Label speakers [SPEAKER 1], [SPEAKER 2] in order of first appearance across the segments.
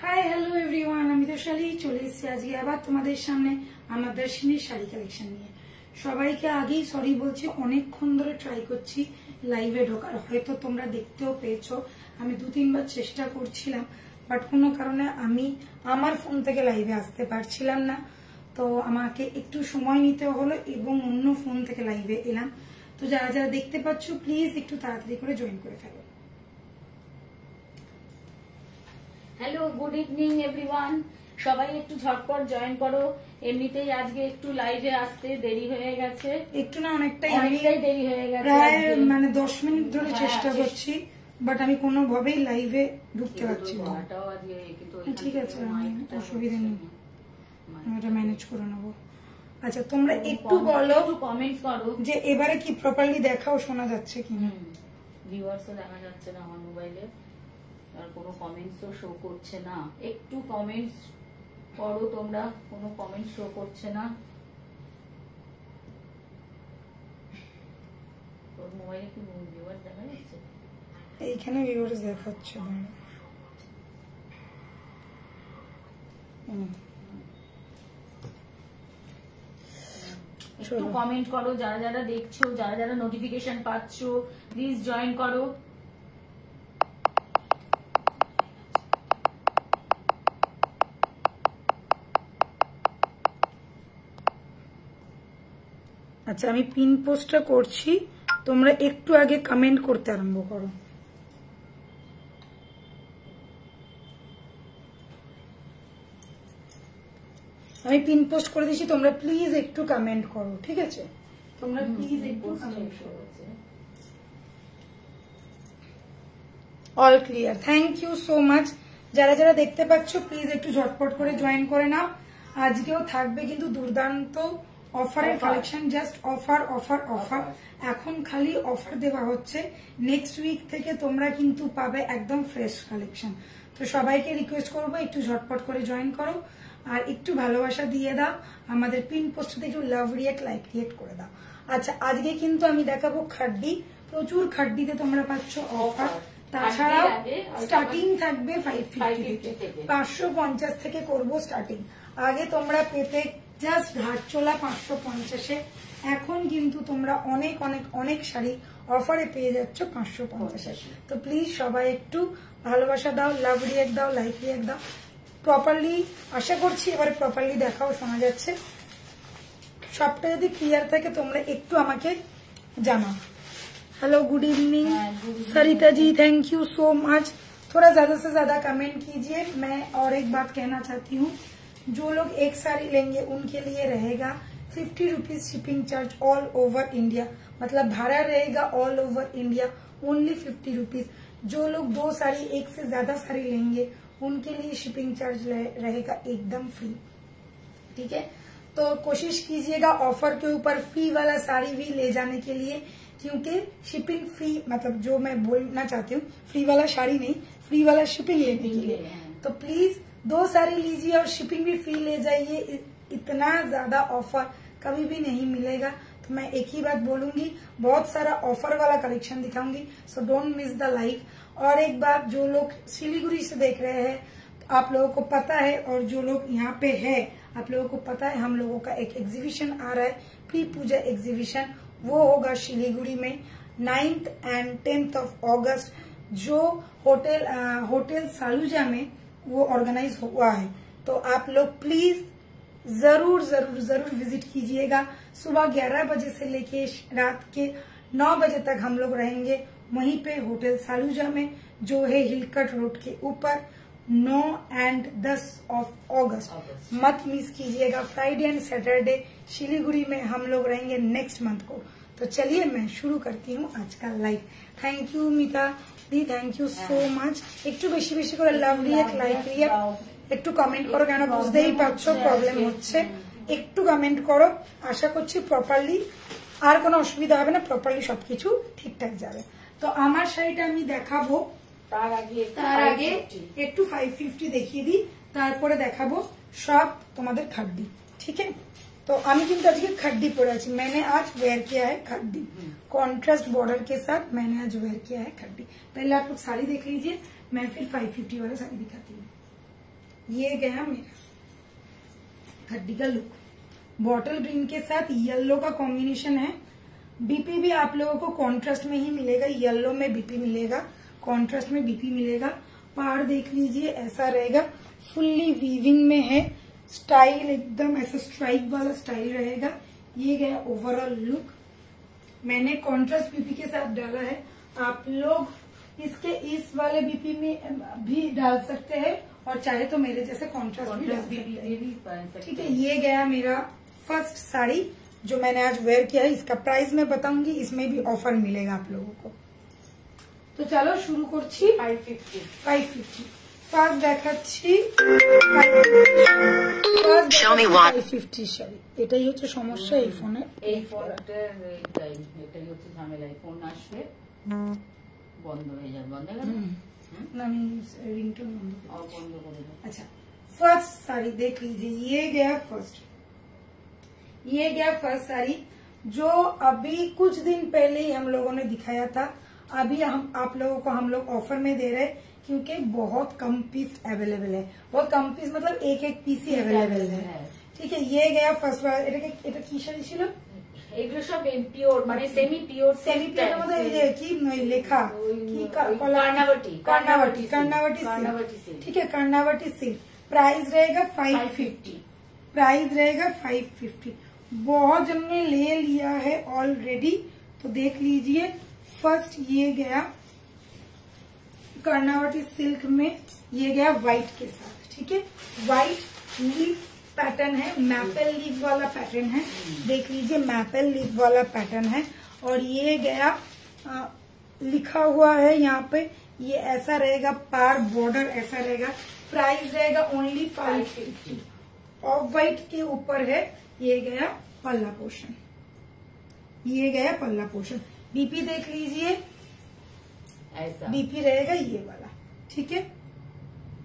[SPEAKER 1] Hi hello everyone, আমি তো শালি চলে এসেছি আজকে আবার তোমাদের সামনে আমার দর্শনীর শাড়ি কালেকশন নিয়ে। সবাইকে আগেই সরি বলছি, অনেকক্ষণ ধরে ট্রাই করছি লাইভে ঢোকার, হয়তো তোমরা দেখতেও পেয়েছো। আমি 2-3 বার চেষ্টা করছিলাম, বাট কোনো কারণে আমি আমার ফোন থেকে লাইভে আসতে পারছিলাম না, তো আমাকে একটু সময় নিতে হলো এবং অন্য ফোন থেকে লাইভে এলাম। তো যারা যারা দেখতে পাচ্ছ প্লিজ একটু তাড়াতাড়ি করে জয়েন করে ফেলো।
[SPEAKER 2] Hello, good evening everyone. সবাই একটু ঝটপট জয়েন করো। এমনিতেই আজকে একটু লাইভে আসতে দেরি হয়ে গেছে,
[SPEAKER 1] একটু না অনেকটাই
[SPEAKER 2] দেরি হয়ে গেছে,
[SPEAKER 1] প্রায় 10 মিনিট ধরে চেষ্টা করছি, বাট আমি কোনোভাবেই লাইভে ঢুকতে পারছি না। ঠিক আছে, অসুবিধা নেই, এটা ম্যানেজ করে নেবো। আচ্ছা, তোমরা একটু বলো,
[SPEAKER 2] কমেন্টস করো
[SPEAKER 1] যে এবারে কি প্রপারলি দেখাও শোনা যাচ্ছে কিনা।
[SPEAKER 2] ভিউয়ার্সও দেখা যাচ্ছে না আমার মোবাইলে, আর কোনো কমেন্টসও শো করছে না। একটু কমেন্টস করো তোমরা, কোনো কমেন্ট শো করছে না। তোর মোবাইলে কি ভিউয়ার্স দেখা যাচ্ছে?
[SPEAKER 1] এইখানে ভিউয়ার্স দেখাচ্ছে না।
[SPEAKER 2] একটু কমেন্ট করো, যারা যারা দেখছো, যারা যারা নোটিফিকেশন পাচ্ছো প্লিজ জয়েন করো।
[SPEAKER 1] আচ্ছা, আমি পিন পোস্টটা করছি, তোমরা একটু আগে কমেন্ট করতে আরম্ভ করো। আমি পিন পোস্ট করে দিচ্ছি, তোমরা প্লিজ একটু কমেন্ট করো, ঠিক আছে? তোমরা প্লিজ একটু কমেন্ট করো। All clear, thank you so much. যারা যারা দেখতে পাচ্ছ প্লিজ একটু ঝটপট করে জয়েন করে নাও। আজকেও থাকবে কিন্তু দুর্দান্ত অফারের collection, just offer offer offer. এখন খালি অফার দেওয়া হচ্ছে, নেক্সট উইক থেকে তোমরা কিন্তু পাবে একদম ফ্রেশ কালেকশন। তো সবাইকে রিকোয়েস্ট করবো একটু ঝটপট করে জয়েন করো, আর একটু ভালোবাসা দিয়ে দাও, আমাদের পিন পোস্টে একটু লাভ রিয়েক্ট লাইক রিয়েক্ট করে দাও। আচ্ছা, আজকে কিন্তু আমি দেখাবো খাড্ডি, প্রচুর খাড্ডিতে তোমরা পাচ্ছ অফার। তাছাড়াও স্টার্টিং থাকবে 550 থেকে, 550 থেকে করবো স্টার্টিং। আগে তোমরা পেতে জাস্ট ঘাটচোলা 550-এ, এখন কিন্তু তোমরা অনেক অনেক অনেক শাড়ি অফারে পেয়ে যাচ্ছ 550-এ। তো প্লিজ সবাই একটু ভালোবাসা দাও, লাভ রিয়েক্ট দাও, লাইক রিয়েক্ট দাও। প্রপারলি আশা করছি এবারে প্রপারলি দেখাও শোনা যাচ্ছে। সবটা যদি ক্লিয়ার থাকে তোমরা একটু আমাকে জানাও। Hello, good evening Sarita ji, thank you so much. थोड़ा ज्यादा से ज्यादा कमेंट कीजिए। मैं और एक बात कहना चाहती हूँ, जो लोग एक साड़ी लेंगे उनके लिए रहेगा 50 rupees shipping charge all over India, मतलब भाड़ा रहेगा all over India only 50 rupees. जो लोग 2 साड़ी, एक से ज्यादा साड़ी लेंगे उनके लिए शिपिंग चार्ज रहेगा एकदम फ्री, ठीक है? तो कोशिश कीजिएगा ऑफर के ऊपर फ्री वाला साड़ी भी ले जाने के लिए, क्योंकि शिपिंग फ्री, मतलब जो मैं बोलना चाहती हूँ, फ्री वाला साड़ी नहीं, फ्री वाला शिपिंग लेने के लिए। तो प्लीज 2 साड़ी लीजिए और शिपिंग भी फ्री ले जाइए। इतना ज्यादा ऑफर कभी भी नहीं मिलेगा। तो मैं एक ही बात बोलूंगी, बहुत सारा ऑफर वाला कलेक्शन दिखाऊंगी, so don't miss the live. और एक बात, जो लोग सिलीगुड़ी से देख रहे हैं आप लोगों को पता है, और जो लोग यहाँ पे है आप लोगों को पता है, हम लोगों का एक एग्जीबिशन आ रहा है, प्री पूजा एग्जीबिशन। वो होगा शिलीगुड़ी में 9th and 10th ऑफ अगस्त, जो होटल सालूजा में वो ऑर्गेनाइज हुआ है। तो आप लोग प्लीज जरूर जरूर जरूर विजिट कीजिएगा। सुबह 11 बजे से लेके रात के 9 बजे तक हम लोग रहेंगे वहीं पे होटल सालूजा में, जो है हिलकट रोड के ऊपर। 9 and 10 ऑफ अगस्त मत मिस कीजिएगा। फ्राइडे एंड सैटरडे शिलीगुड़ी में हम लोग रहेंगे नेक्स्ट मंथ को। तो चलिए मैं शुरू करती हूँ आज का लाइव। थैंक यू मिता दी, थैंक यू सो माच। একটু বেশি বেশি করে লাভ রিয়েক্ট, লাইক রিয়েক্ট একটু কমেন্ট করো, কেন বুঝতেই পারছো প্রবলেম হচ্ছে। একটু কমেন্ট করো, আশা করছি প্রপারলি আর কোনো অসুবিধা হবে না, প্রপারলি সবকিছু ঠিকঠাক যাবে। তো আমার শাড়িটা আমি দেখাবো, তার আগে একটু 550 দেখিয়ে দিই, তারপরে দেখাবো সব তোমাদের খাড্ডি, ঠিক আছে? तो আমি কিন্তু আজকে खड्डी পরে আছি। मैंने आज वेयर किया है खड्डी, कॉन्ट्रास्ट बॉर्डर के साथ मैंने आज वेयर किया है खड्डी। पहले आप लोग साड़ी देख लीजिए, मैं फिर 550 वाला साड़ी दिखाती हूँ। ये गया मेरा हड्डी का लुक। बॉटल ग्रीन के साथ येलो का कॉम्बिनेशन है। बीपी भी आप लोगों को कॉन्ट्रास्ट में ही मिलेगा, येलो में बीपी मिलेगा, कॉन्ट्रास्ट में बीपी मिलेगा। पार देख लीजिए, ऐसा रहेगा, फुल्ली वीविंग में है, स्टाइल एकदम ऐसा स्ट्राइप वाला स्टाइल रहेगा। ये गया ओवरऑल लुक। मैंने कॉन्ट्रास्ट बीपी के साथ डाला है, आप लोग इसके इस वाले बीपी में भी डाल सकते हैं और चाहे तो मेरे जैसे कॉन्ट्रास्ट भी डाल सकते हैं। ठीक है, ये गया मेरा फर्स्ट साड़ी जो मैंने आज वेयर किया है। इसका प्राइस मैं बताऊंगी, इसमें भी ऑफर मिलेगा आप लोगों को। तो चलो शुरू করছি। 550 ফার্স্ট দেখাচ্ছি 550 শাড়ি। এটাই হচ্ছে সমস্যা এই ফোনে,
[SPEAKER 2] এই ফোনটার এটাই হচ্ছে ঝামেলা। ফোন আসবে বন্ধ হয়ে যাবে, বন্ধ হয়ে গেল
[SPEAKER 1] ना, আমি रिंगटोन बंद
[SPEAKER 2] कर दो।
[SPEAKER 1] अच्छा, फर्स्ट साड़ी देख लीजिए, ये गया फर्स्ट साड़ी जो अभी कुछ दिन पहले ही हम लोगों ने दिखाया था। अभी हम आप लोगों को हम लोग ऑफर में दे रहे हैं क्योंकि बहुत कम पीस अवेलेबल है। बहुत कम पीस मतलब एक पीस ही अवेलेबल है। ठीक है, ये गया फर्स्ट वाला। এটা কি শাড়ি ছিল?
[SPEAKER 2] এগুলো সব পিওর মানে সেমি পিওর
[SPEAKER 1] মধ্যে এই যে কি লেখা কি कर्नावटी सिल्क। ठीक है, कर्नावटी सिल्क। प्राइस रहेगा 550। बहुत जन ने ले लिया है ऑलरेडी, तो देख लीजिए। फर्स्ट ये गया कर्नावटी सिल्क में, ये गया व्हाइट के साथ। ठीक है, व्हाइट लीफ पैटर्न है, मैपल लीफ वाला पैटर्न है। देख लीजिए, मैपल लीफ वाला पैटर्न है। और ये गया लिखा हुआ है यहाँ पे, ये ऐसा रहेगा, पार बॉर्डर ऐसा रहेगा। प्राइस रहेगा ओनली 550। ऑफ व्हाइट के ऊपर है। ये गया पल्ला पोर्शन, बीपी देख लीजिए, ऐसा बीपी रहेगा ये वाला। ठीक है,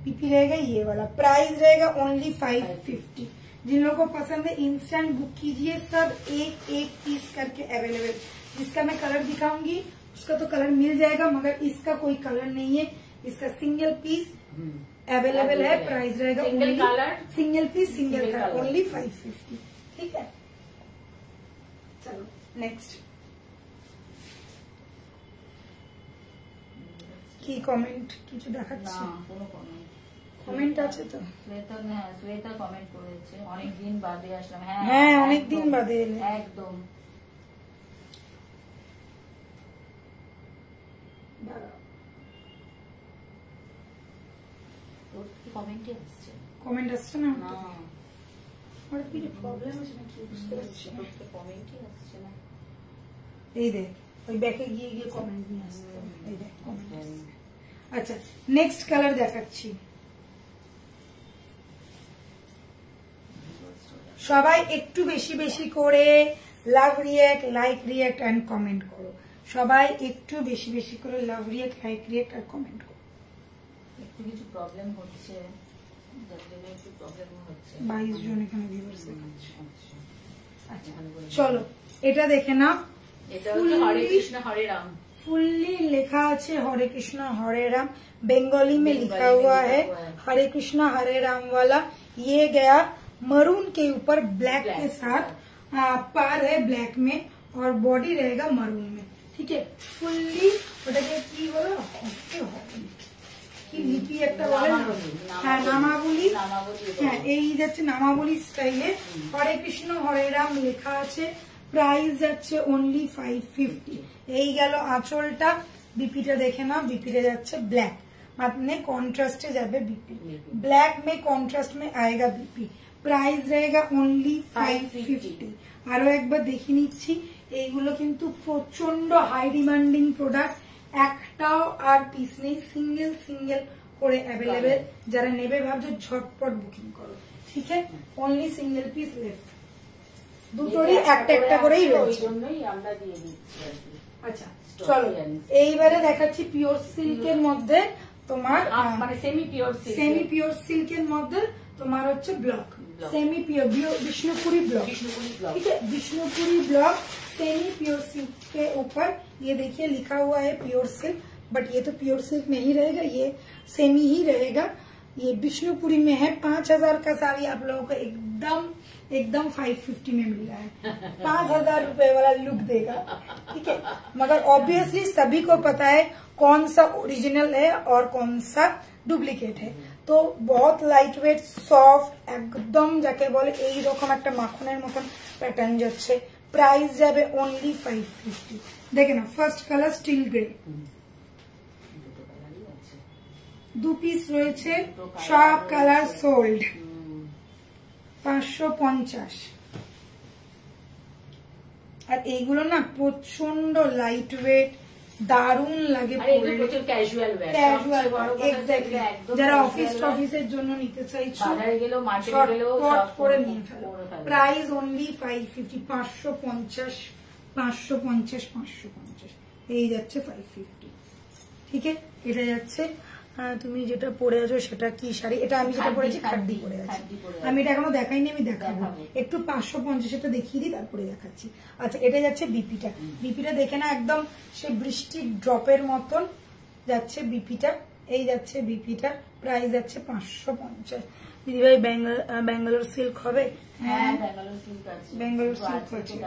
[SPEAKER 1] बीपी रहेगा ये वाला। प्राइस रहेगा ओनली 550। जिन लोगों को पसंद है इंस्टेंट बुक कीजिए, सब एक पीस करके अवेलेबल। जिसका मैं कलर दिखाऊंगी उसका तो कलर मिल जाएगा, मगर इसका कोई कलर नहीं है, इसका सिंगल पीस अवेलेबल है। प्राइस रहेगा single piece single colour only 550। ठीक है, चलो नेक्स्ट। কি কমেন্ট কিছু দেখাচ্ছে
[SPEAKER 2] না? কোনো
[SPEAKER 1] কমেন্ট আছে তো?
[SPEAKER 2] শ্বেতা কমেন্ট করেছে, অনেক দিন বাদে আসলাম।
[SPEAKER 1] হ্যাঁ, অনেক দিন বাদে এলে
[SPEAKER 2] একদম।
[SPEAKER 1] কমেন্ট আসছে না? আমার কি প্রবলেম আছে নাকি বুঝতে পারছি না।
[SPEAKER 2] কমেন্টই আসছে না।
[SPEAKER 1] এই দেখ, ওই ব্যাকে গিয়ে কমেন্ট নিয়ে আসছে। এই দেখ কমেন্ট। আচ্ছা, নেক্সট কালার দেখাচ্ছি। সবাই একটু বেশি বেশি করে love react, like react and comment করো। সবাই একটু বেশি বেশি করে লাভ রিয়েক্ট, লাইক রিয়েক্ট আর কমেন্ট করো।
[SPEAKER 2] একটু কিছু প্রবলেম হচ্ছে, যার জন্য একটু প্রবলেম হচ্ছে।
[SPEAKER 1] 22 জন এখানে ভিউয়ার্স দেখাচ্ছে। আচ্ছা, চলো এটা দেখে নাও।
[SPEAKER 2] এটা হচ্ছে হরে কৃষ্ণ হরে রাম।
[SPEAKER 1] फुल्ली लिखा है हरे कृष्ण हरे राम, बंगाली में लिखा हुआ है हरे कृष्ण हरे राम वाला। ये गया मरून के ऊपर ब्लैक के साथ, पार है ब्लैक में और बॉडी रहेगा मरून में। ठीक है, फुल्ली ওটাকে কি বলো, কি লিপি একটা বলে না? হ্যাঁ, নামাবলী। হ্যাঁ, এই যাচ্ছে নামাবলী স্টাইলে হরে কৃষ্ণ হরে রাম লেখা আছে। প্রাইস যাচ্ছে ओनली 550। এই গেল আঁচলটা। बीपीটা দেখে নাও, बीपीটা যাচ্ছে ব্ল্যাক, মানে কন্ট্রাস্টে যাবে बीपी। ब्लैक में कॉन्ट्रास्ट में आएगा बीपी। प्राइस रहेगा ओनली 550। আরো একবার দেখে নিচ্ছি, এইগুলো কিন্তু প্রচন্ড হাই ডিমান্ডিং প্রোডাক্ট। একটাও আর পিস নেই, সিঙ্গেল সিঙ্গেল করে অ্যাভেলেবেল। যারা নেবে ভাবছো ঝটপট বুকিং করো। ঠিক আছে, ओनली সিঙ্গেল পিস লেফট। দুটোরই একটা একটা করেই রয়েছে। আচ্ছা, চলো এইবারে দেখাচ্ছি পিওর সিল্কের মধ্যে তোমার,
[SPEAKER 2] মানে সেমি
[SPEAKER 1] পিওর সিল্কের মধ্যে তোমার হচ্ছে block, semi pure Vishnupuri block. ठीक है, Vishnupuri block semi pure silk के ऊपर ये देखिए लिखा हुआ है प्योर सिल्क, बट ये तो प्योर सिल्क नहीं रहेगा, ये सेमी ही रहेगा। ये विष्णुपुरी में है। 5000 का साड़ी आप लोगों को एकदम 550 में मिल रहा है। 5000 रुपए वाला लुक देगा, ठीक है। मगर ऑब्वियसली सभी को पता है कौन सा ओरिजिनल है और कौन सा डुप्लीकेट है। तो बहुत लाइट वेट सफ्ट একদম যাকে বলে এইরকম একটা মাখনের মতন প্যাটার্ন যাচ্ছে। প্রাইস যাবে অনলি 550। দেখেন না, first colour still grey, 2 piece রয়েছে, সব কালার সোল্ড। 550। আর এইগুলো না প্রচন্ড লাইট ওয়েট, দারুণ লাগে, যারা অফিসের জন্য নিতে চাইছো শর্ট করে নিয়ে ফেলো। Price only 550। 550 550 550 এই যাচ্ছে 550, ঠিক আছে। এটা যাচ্ছে, তুমি যেটা পরে আছো সেটা কি শাড়ি? এটা আমি যেটা পরেছি খাড্ডি পরে আছি, আমি এটা এখনো দেখাইনি, আমি দেখাবো। একটু 550 দেখিয়ে দিই, তারপরে দেখাচ্ছি। আচ্ছা, এটা যাচ্ছে বিপিটা। বিপিটা দেখে না, একদম সে বৃষ্টির ড্রপের মতন যাচ্ছে বিপিটা। এই যাচ্ছে বিপিটা, প্রাইস যাচ্ছে 550। দিদিভাই ব্যাঙ্গালোর সিল্ক হবে?
[SPEAKER 2] হ্যাঁ, ব্যাঙ্গালোর সিল্ক
[SPEAKER 1] আছে।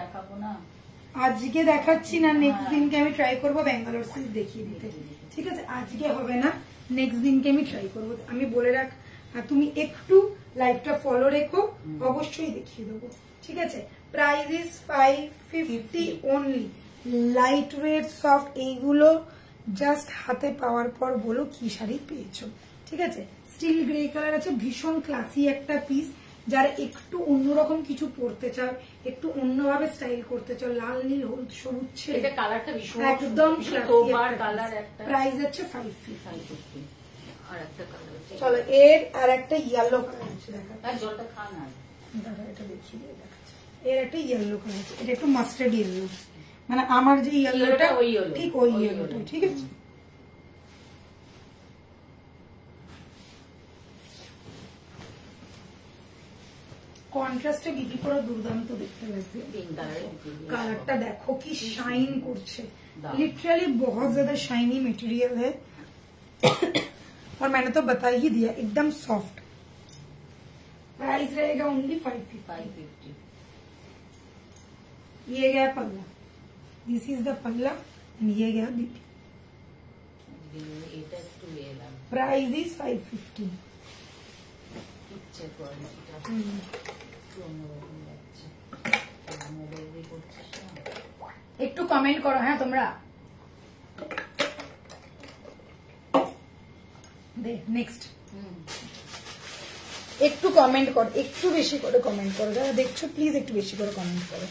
[SPEAKER 1] আজকে দেখাচ্ছি না, নেক্সট দিনকে আমি ট্রাই করবো ব্যাঙ্গালোর সিল্ক দেখিয়ে দিতে, ঠিক আছে। আজকে হবে না, নেক্সট দিনকে আমি ট্রাই করবো। আমি বলে রাখ, তুমি একটু লাইভটা ফলো রেখো, অবশ্যই দেখিয়ে দেবো, ঠিক আছে। Price is 550 only. Light weight soft, এইগুলো জাস্ট হাতে পাওয়ার পর বলো কি শাড়ি পেয়েছো, ঠিক আছে। স্টিল গ্রে কালার আছে, ভীষণ ক্লাসি একটা পিস। যারা একটু অন্যরকম কিছু পরতে চাও, একটু অন্যভাবে স্টাইল করতে চাও, লাল নীল হলুদ সবুজ ছেড়ে একদম প্রাইস হচ্ছে 550। চলো, এর আর একটা ইয়েলো কালার আছে, এটা দেখিয়ে দিয়ে দেখাচ্ছি। এর একটা ইয়েলো কালার আছে, এটা একটু মাস্টার্ড ইয়েলো, মানে আমার যে ইয়েলোটা ঠিক ওই ইয়েলোটা, ঠিক আছে। কন্ট্রাস্টে বিক্রি করা দুর্দান্ত দেখতে লাগবে। কালারটা দেখো কি শাইন করছে, लिटरली बहुत ज्यादा शाइनी मटेरियल है और मैंने तो बता ही दिया, एकदम सॉफ्ट। प्राइस रहेगा ओनली 550। ये गया पल्ला, दिस इज द पल्ला एंड ये गया बीपी। Price is 550। একটু কমেন্ট করো, হ্যাঁ তোমরা। নেক্সট একটু কমেন্ট করো, একটু বেশি করে কমেন্ট করো, যারা দেখছো প্লিজ একটু বেশি করে কমেন্ট করো।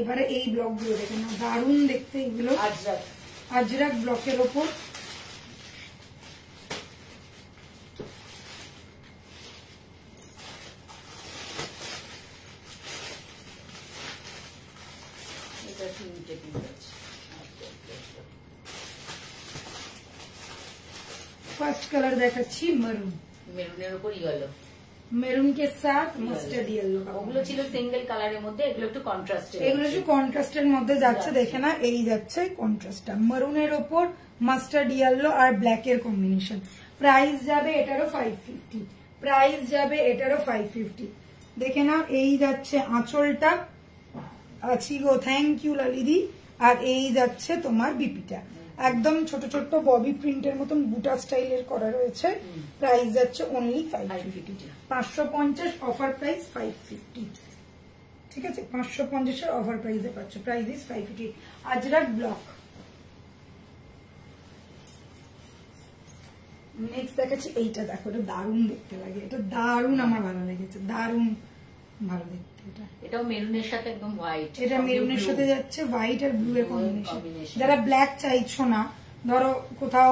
[SPEAKER 1] এবারে এই ব্লক গুলো দেখে না, দারুণ দেখতে এগুলো। আজরাক ব্লকের ওপর ফার্স্ট কালার দেখাচ্ছি মেরুন,
[SPEAKER 2] মেরুনের উপর ইয়েলো,
[SPEAKER 1] মেরুন কে সাথ মাস্টার্ড ইয়েলো।
[SPEAKER 2] ওগুলো ছিল সিঙ্গেল কালারের মধ্যে, এগুলো একটু কন্ট্রাস্টের,
[SPEAKER 1] এগুলো একটু কন্ট্রাস্টের মধ্যে যাচ্ছে, দেখে না। এই যাচ্ছে কন্ট্রাস্টটা, মেরুনের ওপর মাস্টার্ড ইয়েলো আর ব্ল্যাক এর কম্বিনেশন। প্রাইস যাবে এটারও 550। প্রাইস যাবে এটারও 550। দেখে না, এই যাচ্ছে আঁচলটা, আছি গো, থ্যাংক ইউ লালিদি। আর এই যাচ্ছে তোমার বিপিটা, একদম ছোট ছোট ববি প্রিন্টের মতন বুটা স্টাইলের করা রয়েছে। প্রাইস যাচ্ছে অনলি 550। 550 অফার প্রাইস 550, ঠিক আছে। 550 এর অফার প্রাইসে পাচ্ছ। Price is 550। Ajrak block. Next দেখাচ্ছি এইটা, দেখো এটা দারুণ দেখতে লাগে, এটা দারুণ আমার ভালো লেগেছে, দারুণ ভালো দেখতে।
[SPEAKER 2] এটাও মেরুনের সাথে একদম হোয়াইট,
[SPEAKER 1] এটা মেরুনের সাথে যাচ্ছে হোয়াইট আর ব্লু এর কম্বিনেশন। যারা ব্ল্যাক চাইছো না, ধরো কোথাও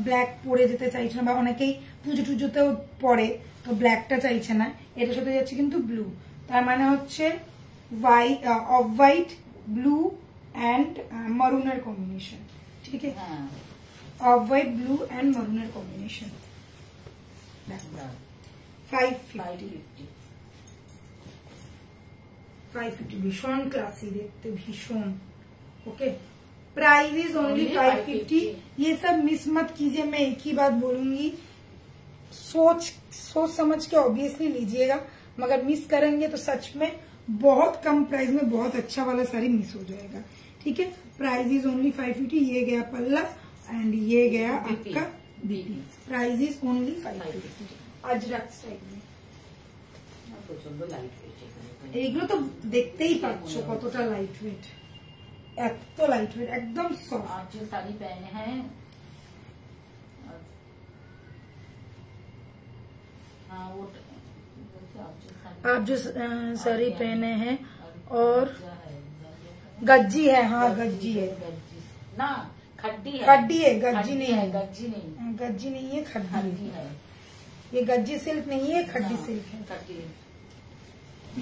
[SPEAKER 1] ব্ল্যাক পরে যেতে চাইছো না, বা অনেকেই পুজো টুজোতেও পরে তো ব্ল্যাকটা চাইছে না, এটার সাথে যাচ্ছে কিন্তু ব্লু। তার মানে হচ্ছে অফ হোয়াইট, ব্লু অ্যান্ড মারুনের কম্বিনেশন, ঠিক আছে। অফ হোয়াইট, ব্লু অ্যান্ড মারুনের কম্বিনেশন। 550। 550 ভীষণ ক্লাসি দেখতে, ভীষণ okay, price is only
[SPEAKER 2] Only
[SPEAKER 1] 550।
[SPEAKER 2] 550।
[SPEAKER 1] ये सब मिस मत कीजिए, मैं एक ही बात बोलूंगी, सोच समझ के ऑब्वियसली लीजिएगा, मगर मिस करेंगे तो सच में बहुत कम प्राइस में बहुत अच्छा वाला साड़ी मिस हो जाएगा। ठीक है, प्राइस इज ओनली 550। ये गया पल्ला एंड ये गया आपका BP. Price is only 550। Ajrak style में এইগুলো তো দেখতেই পাচ্ছ কতটা লাইট ওয়েট, এত লাইট ওয়েট, একদম সফট।
[SPEAKER 2] आप जो साड़ी पहने हैं, हाँ वो
[SPEAKER 1] आप जो साड़ी पहने हैं और गज्जी है, हाँ गज्जी है
[SPEAKER 2] ना, खड्डी है,
[SPEAKER 1] खड्डी है, गज्जी नहीं है,
[SPEAKER 2] गज्जी नहीं,
[SPEAKER 1] गज्जी नहीं है, खड्डी
[SPEAKER 2] खड्डी
[SPEAKER 1] है।
[SPEAKER 2] है,
[SPEAKER 1] ये गज्जी सिल्क नहीं है, खड्डी
[SPEAKER 2] हाँ,
[SPEAKER 1] सिल्क है।
[SPEAKER 2] खड्डी।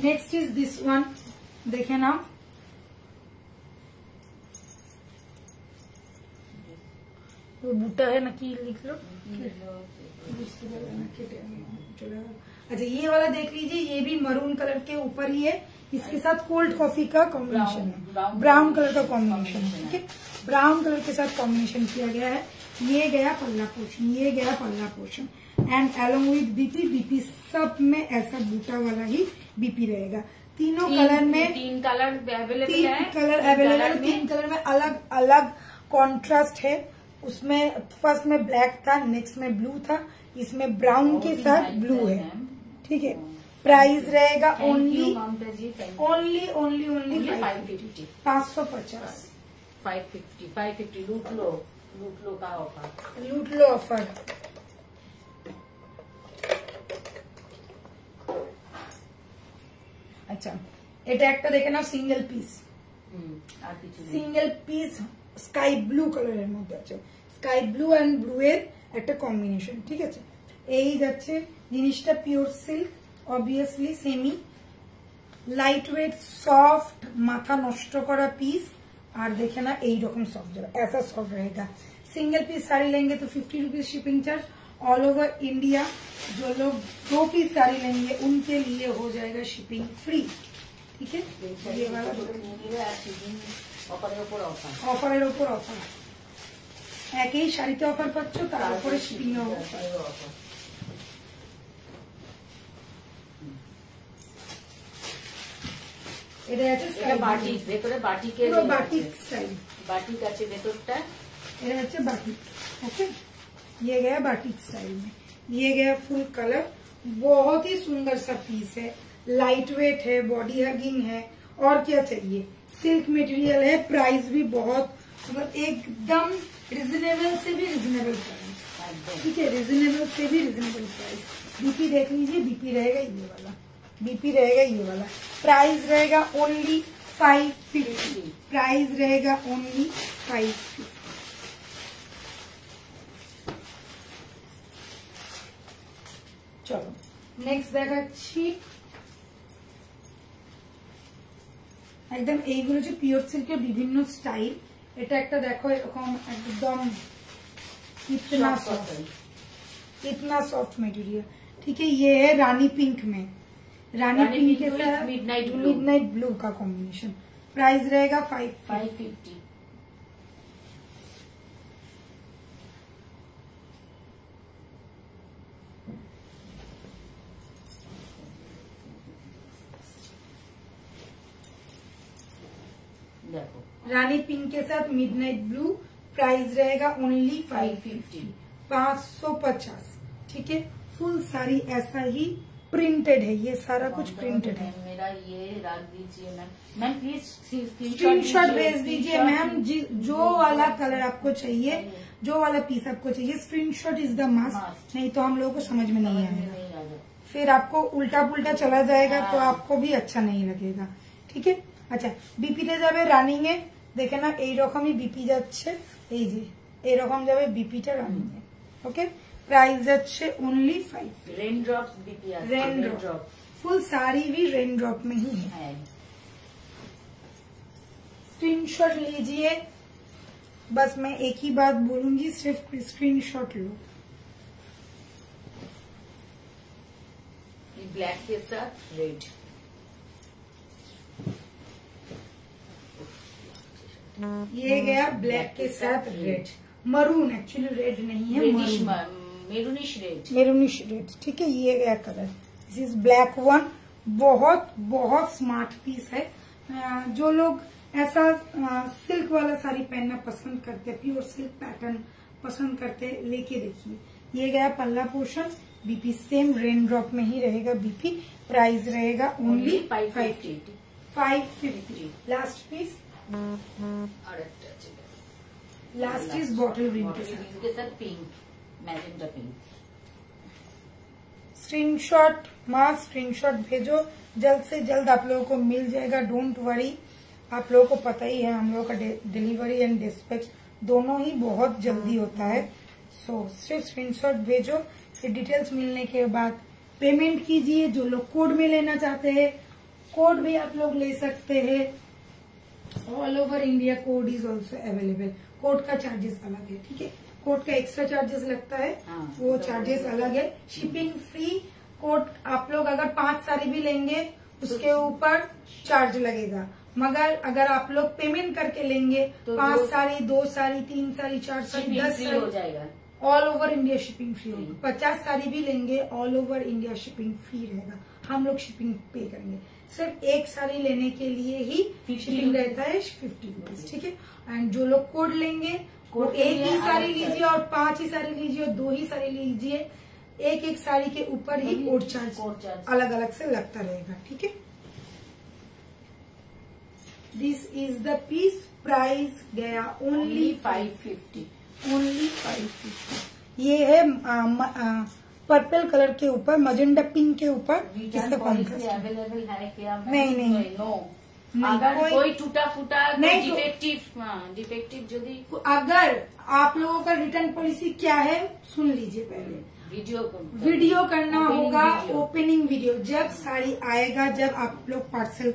[SPEAKER 1] नेक्स्ट इज दिस वन, देखे ना, वो बूटा है ना, की लिख लो। अच्छा, ये वाला देख लीजिए, ये भी मरून कलर के ऊपर ही है, इसके साथ कोल्ड कॉफी का कॉम्बिनेशन है, ब्राउन कलर का कॉम्बिनेशन है। ठीक है, ब्राउन कलर के साथ कॉम्बिनेशन किया गया है। ये गया पल्ला पोर्शन, ये गया पल्ला portion and along with BP. BP सब में ऐसा बूटा वाला ही बीपी रहेगा। तीनों कलर में
[SPEAKER 2] 3 कलर अवेलेबल है,
[SPEAKER 1] 3 कलर अवेलेबल, 3 कलर में अलग अलग कॉन्ट्रास्ट है। उसमें फर्स्ट में ब्लैक था, नेक्स्ट में ब्लू था, इसमें ब्राउन के साथ ब्लू है। ठीक है, प्राइस रहेगा ओनली
[SPEAKER 2] 550।
[SPEAKER 1] 550।
[SPEAKER 2] 550 लूट लो का ऑफर,
[SPEAKER 1] लूट लो ऑफर। আচ্ছা, এটা একটা দেখে নাও, সিঙ্গেল পিস,
[SPEAKER 2] আর কিছু নেই।
[SPEAKER 1] সিঙ্গেল পিস স্কাই ব্লু কালারের মধ্যে আছে, স্কাই ব্লু এন্ড ব্লু এর একটা কম্বিনেশন। ঠিক আছে, এই যাচ্ছে জিনিসটা, pure silk, obviously semi light weight, soft, মাথা নষ্ট করা পিস। আর দেখে না এইরকম সফট যাবে, ऐसा सॉफ्ट रहेगा। सिंगल पीस साड़ी लेंगे तो 50 rupees shipping charge all over India. जो लोग 2 पीस साड़ी लेंगे उनके लिए हो जाएगा शिपिंग फ्री। ठीक है, ये वाला
[SPEAKER 2] অফারের উপর অফার,
[SPEAKER 1] অফারের উপর অফার, একই শাড়িতে অফার পাচ্ছ, তার উপরে শিপিং এর অফার। এটা আছে
[SPEAKER 2] বাটিক, ভেতরে বাটিকের,
[SPEAKER 1] পুরো বাটিক স্টাইল,
[SPEAKER 2] বাটিক আছে ভেতরটা।
[SPEAKER 1] ये है बाटिक। ओके, ये गया बाटिक स्टाइल में, ये गया फुल कलर। बहुत ही सुंदर सा पीस है, लाइट वेट है, बॉडी हगिंग है, और क्या चाहिए, सिल्क मटेरियल है। प्राइस भी बहुत मतलब एकदम रिजनेबल से भी रिजनेबल प्राइस। ठीक है, रिजनेबल से भी रिजनेबल प्राइस। बीपी देख लीजिए, बीपी रहेगा ये वाला, बीपी रहेगा ये वाला। प्राइस रहेगा ओनली 550। प्राइस रहेगा ओनली 550। চলো নেক্সট দেখাচ্ছি, একদম এইগুলো হচ্ছে পিওর সিল্কের বিভিন্ন স্টাইল। এটা একটা দেখো, এরকম একদম इतना सॉफ्ट मटेरियल। ठीक है, ये है रानी पिंक में, रानी पिंक के साथ मिडनाइट ब्लू का कॉम्बिनेशन। प्राइस रहेगा 550।
[SPEAKER 2] देखो
[SPEAKER 1] रानी पिंक के साथ मिडनाइट ब्लू। प्राइस रहेगा ओनली 550, 550। ठीक है, फुल साड़ी ऐसा ही प्रिंटेड है, ये सारा कुछ प्रिंटेड है।
[SPEAKER 2] मेरा ये रख दीजिए मैम प्लीज
[SPEAKER 1] स्क्रीनशॉट भेज दीजिए मैम, जो वाला कलर आपको चाहिए, जो वाला पीस आपको चाहिए, स्क्रीनशॉट इज द मस्ट। नहीं तो हम लोगों को समझ में नहीं आएगा, फिर आपको उल्टा पुल्टा चला जाएगा तो आपको भी अच्छा नहीं लगेगा। ठीक है, আচ্ছা, বিপিতে যাবে রানিং এ, দেখে না এইরকমই বিপি যাচ্ছে, এই যে এরকম যাবে বিপিটা রানিং এ। ওকে, प्राइस যাচ্ছে ओनली 5।
[SPEAKER 2] रेन ड्रॉप्स बीपी আছে,
[SPEAKER 1] रेन ड्रॉप, फुल साड़ी भी रेन ड्रॉप में ही है। स्क्रीनशॉट लीजिए, बस मैं एक ही बात बोलूंगी, सिर्फ स्क्रीनशॉट लो।
[SPEAKER 2] ब्लैक के साथ रेड,
[SPEAKER 1] ये गया ब्लैक के साथ रेड, मरून, एक्चुअली रेड नहीं है,
[SPEAKER 2] मेरूनिश रेड,
[SPEAKER 1] मेरूनिश रेड। ठीक है, ये गया colour, this is black one. बहुत बहुत स्मार्ट पीस है। जो लोग ऐसा सिल्क वाला साड़ी पहनना पसंद करते, प्योर सिल्क पैटर्न पसंद करते, लेके देखिए। ये गया पल्ला portion, BP same rain drop में ही रहेगा बीपी। प्राइस रहेगा only 550। Last piece, last is bottle green के साथ
[SPEAKER 2] pink, magenta pink.
[SPEAKER 1] Screenshot screenshot भेजो, जल्द से जल्द आप लोगों को मिल जाएगा। डोंट वरी, आप लोगों को पता ही है हम लोगों का डिलीवरी एंड डिस्पैच दोनों ही बहुत जल्दी होता है। सो सिर्फ स्क्रीनशॉट भेजो, फिर डिटेल्स मिलने के बाद पेमेंट कीजिए। जो लोग कोड में लेना चाहते हैं, कोड भी आप लोग ले सकते हैं। All over India code is also available. Code का चार्जेस अलग है, ठीक है, कोड का एक्स्ट्रा चार्जेस लगता है, वो चार्जेस अलग है। Shipping free. कोड आप लोग अगर 5 साड़ी भी लेंगे उसके ऊपर चार्ज लगेगा, मगर अगर आप लोग पेमेंट करके लेंगे तो 5 साड़ी, 2 साड़ी, 3 साड़ी, 4 साड़ी, 10 साड़ी
[SPEAKER 2] हो जाएगा।
[SPEAKER 1] All over India shipping free होगी। 50 साड़ी भी लेंगे all over India shipping free रहेगा, हम लोग शिपिंग पे करेंगे। सिर्फ एक साड़ी लेने के लिए ही शिपिंग रहता है 50 रुपीज, ठीक है। एंड जो लोग कोड लेंगे वो एक ही साड़ी लीजिए और 5 ही साड़ी लीजिए और 2 ही साड़ी लीजिए, एक एक साड़ी के ऊपर ही कोड चार्ज अलग अलग से लगता रहेगा, ठीक है। This is the piece, price गया ओनली
[SPEAKER 2] 550।
[SPEAKER 1] ओनली 550। ये है पर्पल कलर के ऊपर, मजेंडा पिंक के ऊपर। इसका कॉन्ट्रास्ट
[SPEAKER 2] अवेलेबल है क्या?
[SPEAKER 1] नहीं,
[SPEAKER 2] अगर कोई टूटा फूटा
[SPEAKER 1] नहीं,
[SPEAKER 2] डिफेक्टिव यदि
[SPEAKER 1] अगर आप लोगों का रिटर्न पॉलिसी क्या है सुन लीजिए। पहले वीडियो करना होगा, ओपनिंग वीडियो। जब साड़ी आएगा, जब आप लोग पार्सल